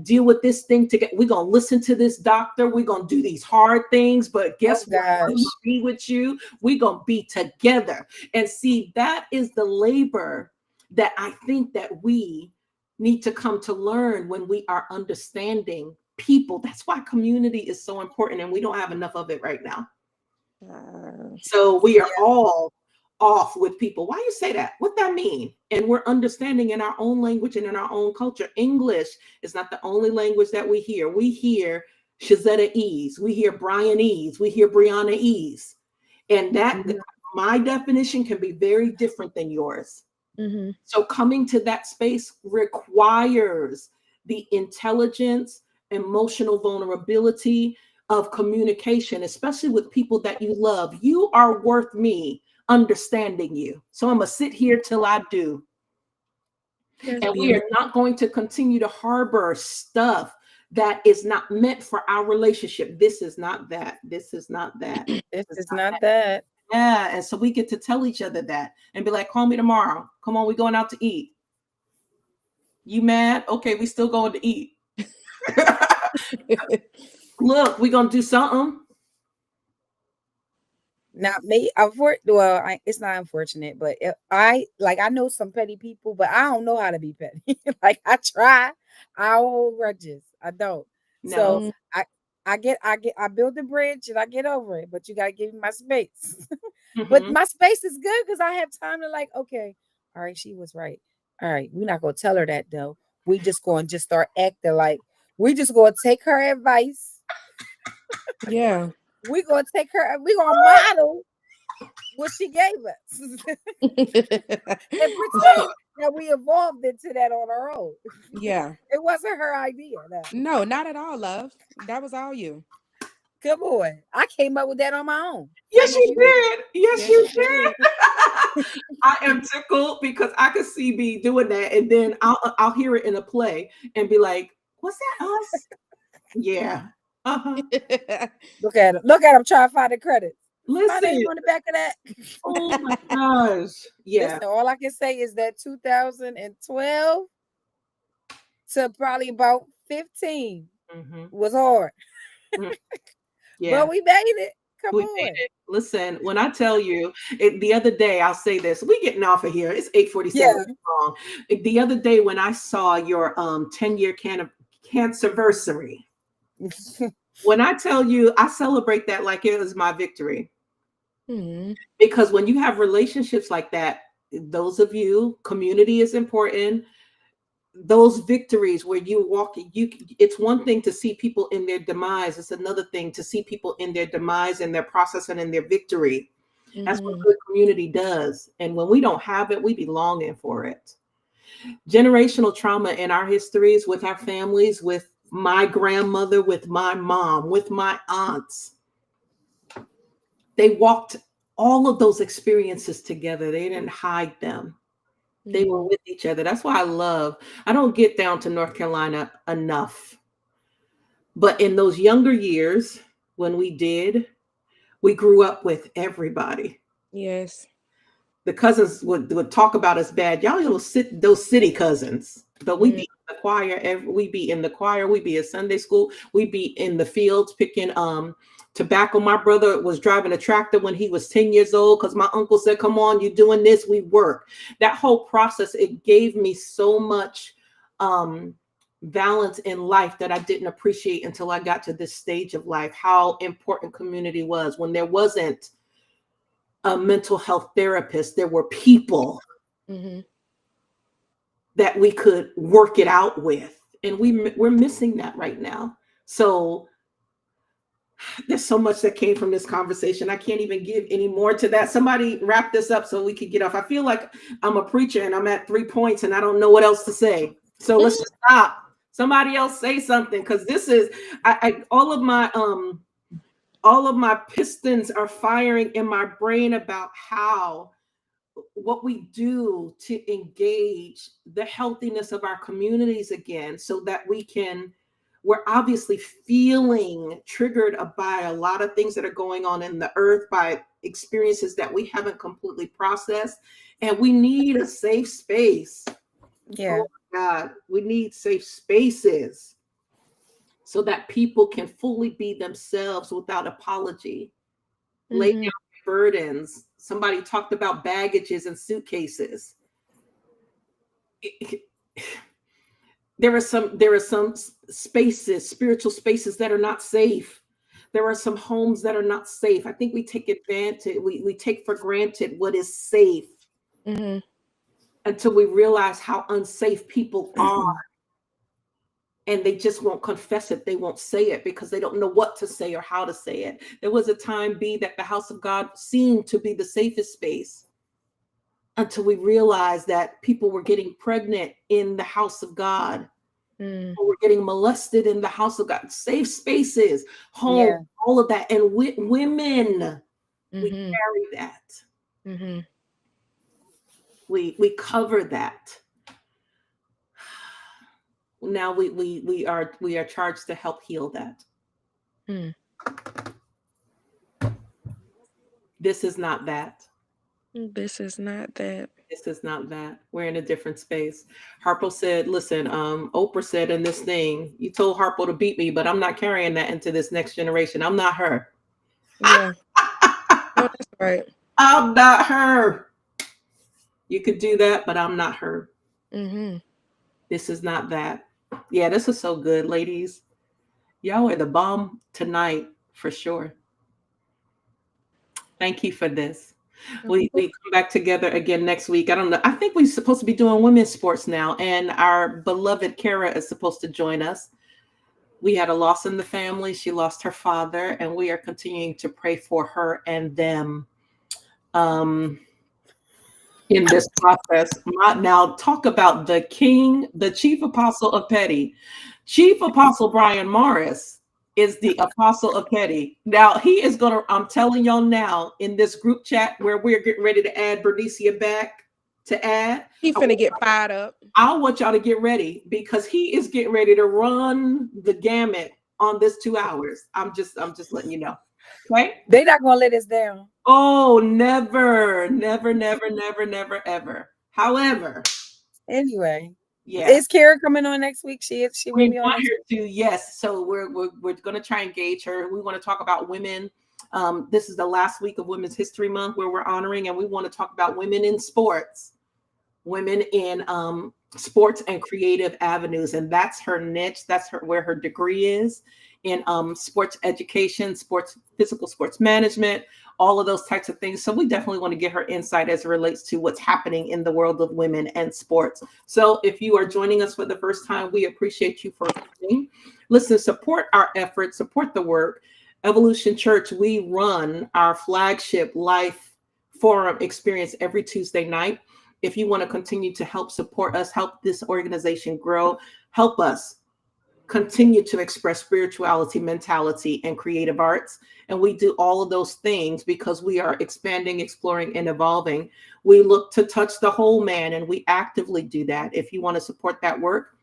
deal with this thing together. We're gonna listen to this doctor. We're gonna do these hard things, but Oh guess what? I'm gonna gosh. be with you. We're gonna be together. And see, that is the labor that I think that we need to come to learn when we are understanding people. That's why community is so important, and we don't have enough of it right now. Uh, So we are all off with people. Why you say that? What that mean? And we're understanding in our own language and in our own culture. English is not the only language that we hear. We hear Shazetta Ease. We hear Brian Ease. We hear Brianna Ease. And that mhm. my definition can be very different than yours. Mhm. So coming to that space requires the intelligence, emotional vulnerability of communication, especially with people that you love. You are worth me understanding you. So I'm going to sit here till I do. That's And we are beautiful. not going to continue to harbor stuff that is not meant for our relationship. This is not that. This is not that. This This is is not not that. that. Yeah. And so we get to tell each other that and be like, call me tomorrow. Come on, we're going out to eat. You mad? Okay, we still going to eat. Look, we're gonna do something. Not me. It's not unfortunate, but I know some petty people, but I don't know how to be petty. Like I try, I hold grudges. I don't. So No. I build the bridge and I get over it. But you gotta give me my space. But Mm-hmm. my space is good because I have time to okay, all right, she was right. All right, we're not gonna tell her that though. We just gonna just start acting like we just gonna take her advice. Yeah. We're gonna take her, we're gonna model what she gave us and pretend that we evolved into that on our own. Yeah. It wasn't her idea. No. No, not at all, love. That was all you. Come on. I came up with that on my own. Yes, Same as you you. did. Yes, Yes, you you did. did. I am tickled because I could see me doing that, and then I'll hear it in a play and be like, "Was that us?" Yeah. Uh-huh. Look at him. Look at him trying to find the credits. My Listen. name on the back of that. Oh my gosh. Yeah. Listen, all I can say is that 2012 to probably about 15 Mm-hmm. was hard. Yeah. But we made it. Come We on. made it. Listen, when I tell you, the other day, I'll say this. We getting off of here. It's 8:47 long. The other day when I saw your 10-year cancerversary, when I tell you, I celebrate that like it was my victory. Mhm. Because when you have relationships like that, those of you, community is important. Those victories where you walk, it's one thing to see people in their demise. It's another thing to see people in their demise and their process and in their victory. That's what Mhm. good community does. And when we don't have it, we be longing for it. Generational trauma in our histories with our families, with my grandmother, with my mom, with my aunts, they walked all of those experiences together. They didn't hide them. They were with each other. That's why I don't get down to North Carolina enough. But in those younger years, when we did, we grew up with everybody. Yes. The cousins would talk about us bad. Y'all those city cousins. But we be in the choir. We be in the choir. We be at Sunday school. We be in the fields picking tobacco. My brother was driving a tractor when he was 10 years old because my uncle said, "Come on, you're doing this." We work. That whole process, it gave me so much balance in life that I didn't appreciate until I got to this stage of life, how important community was. When there wasn't a mental health therapist, there were people that we could work it out with. And we're missing that right now. So there's so much that came from this conversation. I can't even give any more to that. Somebody wrap this up so we could get off. I feel like I'm a preacher and I'm at 3 points and I don't know what else to say. So let's just stop. Somebody else say something, because this is all of my pistons are firing in my brain about what we do to engage the healthiness of our communities again, so that we're obviously feeling triggered by a lot of things that are going on in the earth, by experiences that we haven't completely processed. And we need a safe space. Yeah. Oh my God, we need safe spaces so that people can fully be themselves without apology. Lay down burdens. Somebody talked about baggages and suitcases. There are some spaces, spiritual spaces, that are not safe. There are some homes that are not safe. I think we take advantage, we take for granted what is safe until we realize how unsafe people are. And they just won't confess it. They won't say it because they don't know what to say or how to say it. There was a time, that the house of God seemed to be the safest space, until we realized that people were getting pregnant in the house of God. People were getting molested in the house of God. Safe spaces, home, all of that. And women, we carry that. We cover that. Now we are charged to help heal that. This is not that. This is not that. This is not that. We're in a different space. Harpo said, listen, Oprah said in this thing, you told Harpo to beat me, but I'm not carrying that into this next generation. I'm not her. Yeah. know that's right. I'm not her. You could do that, but I'm not her. Mm-hmm. This is not that. Yeah, this is so good, ladies. Y'all are the bomb tonight for sure. Thank you for this. We come back together again next week. I don't know. I think we're supposed to be doing women's sports now, and our beloved Kara is supposed to join us. We had a loss in the family. She lost her father, and we are continuing to pray for her and them in this process. Now, talk about the king, the chief apostle of petty. Chief Apostle Brian Morris is the apostle of petty. Now, he is going to, I'm telling y'all now, in this group chat where we're getting ready to add Bernicia back to add, He finna get fired up. I want y'all to get ready because he is getting ready to run the gamut on this 2 hours. I'm just letting you know. Okay? They not gonna let us down. Oh, never, ever. However, Anyway, yeah, is Kara coming on next week? She will we be on want next her to. Yes, so we're going to try and engage her. We want to talk about women. This is the last week of Women's History Month where we're honoring, and we want to talk about women in sports, women in sports and creative avenues, and that's her niche. That's where her degree is in sports education, physical sports management, all of those types of things. So we definitely want to get her insight as it relates to what's happening in the world of women and sports. So if you are joining us for the first time, we appreciate you for coming. Listen, support our efforts, support the work. Evolution Church, we run our flagship LYFE Forum experience every Tuesday night. If you want to continue to help support us, help this organization grow, help us continue to express spirituality, mentality, and creative arts. And we do all of those things because we are expanding, exploring, and evolving. We look to touch the whole man, and we actively do that. If you want to support that work,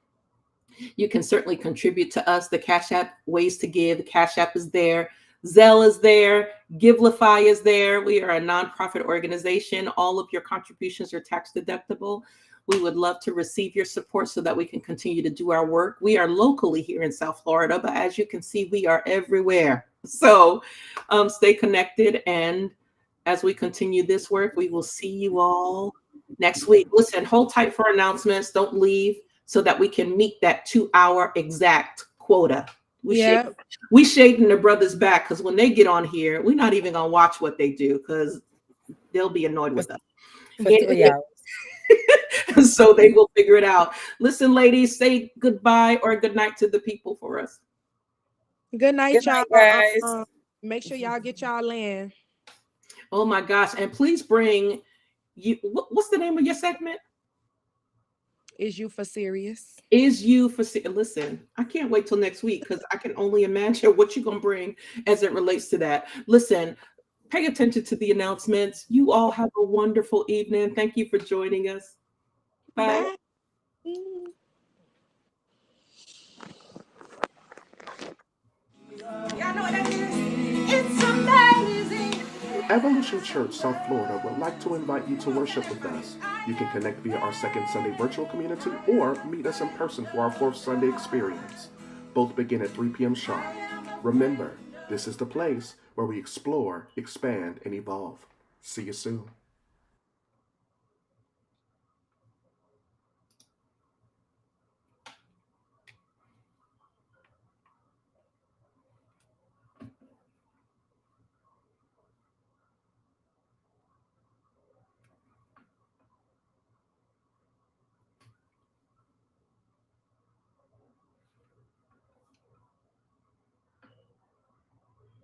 you can certainly contribute to us. The Cash App, ways to give. The Cash App is there. Zelle is there. GiveLify is there. We are a nonprofit organization. All of your contributions are tax deductible. We would love to receive your support so that we can continue to do our work. We are locally here in South Florida, but as you can see, we are everywhere. So stay connected. And as we continue this work, we will see you all next week. Listen, hold tight for announcements. Don't leave so that we can meet that 2 hour exact quota. We shading the brothers back because when they get on here, we're not even going to watch what they do because they'll be annoyed with us. for 3 hours. So they will figure it out. Listen, ladies, say goodbye or good night to the people for us. Good night, y'all. Guys. Make sure y'all get y'all land. Oh my gosh. And please bring you. What's the name of your segment? Is you for serious? Is you for listen, I can't wait till next week because I can only imagine what you're gonna bring as it relates to that. Listen, pay attention to the announcements. You all have a wonderful evening. Thank you for joining us. Bye. Bye. Y'all know what that is? It's amazing. Evolution Church South Florida would like to invite you to worship with us. You can connect via our second Sunday virtual community or meet us in person for our fourth Sunday experience. Both begin at 3 p.m. sharp. Remember, this is the place where we explore, expand, and evolve. See you soon.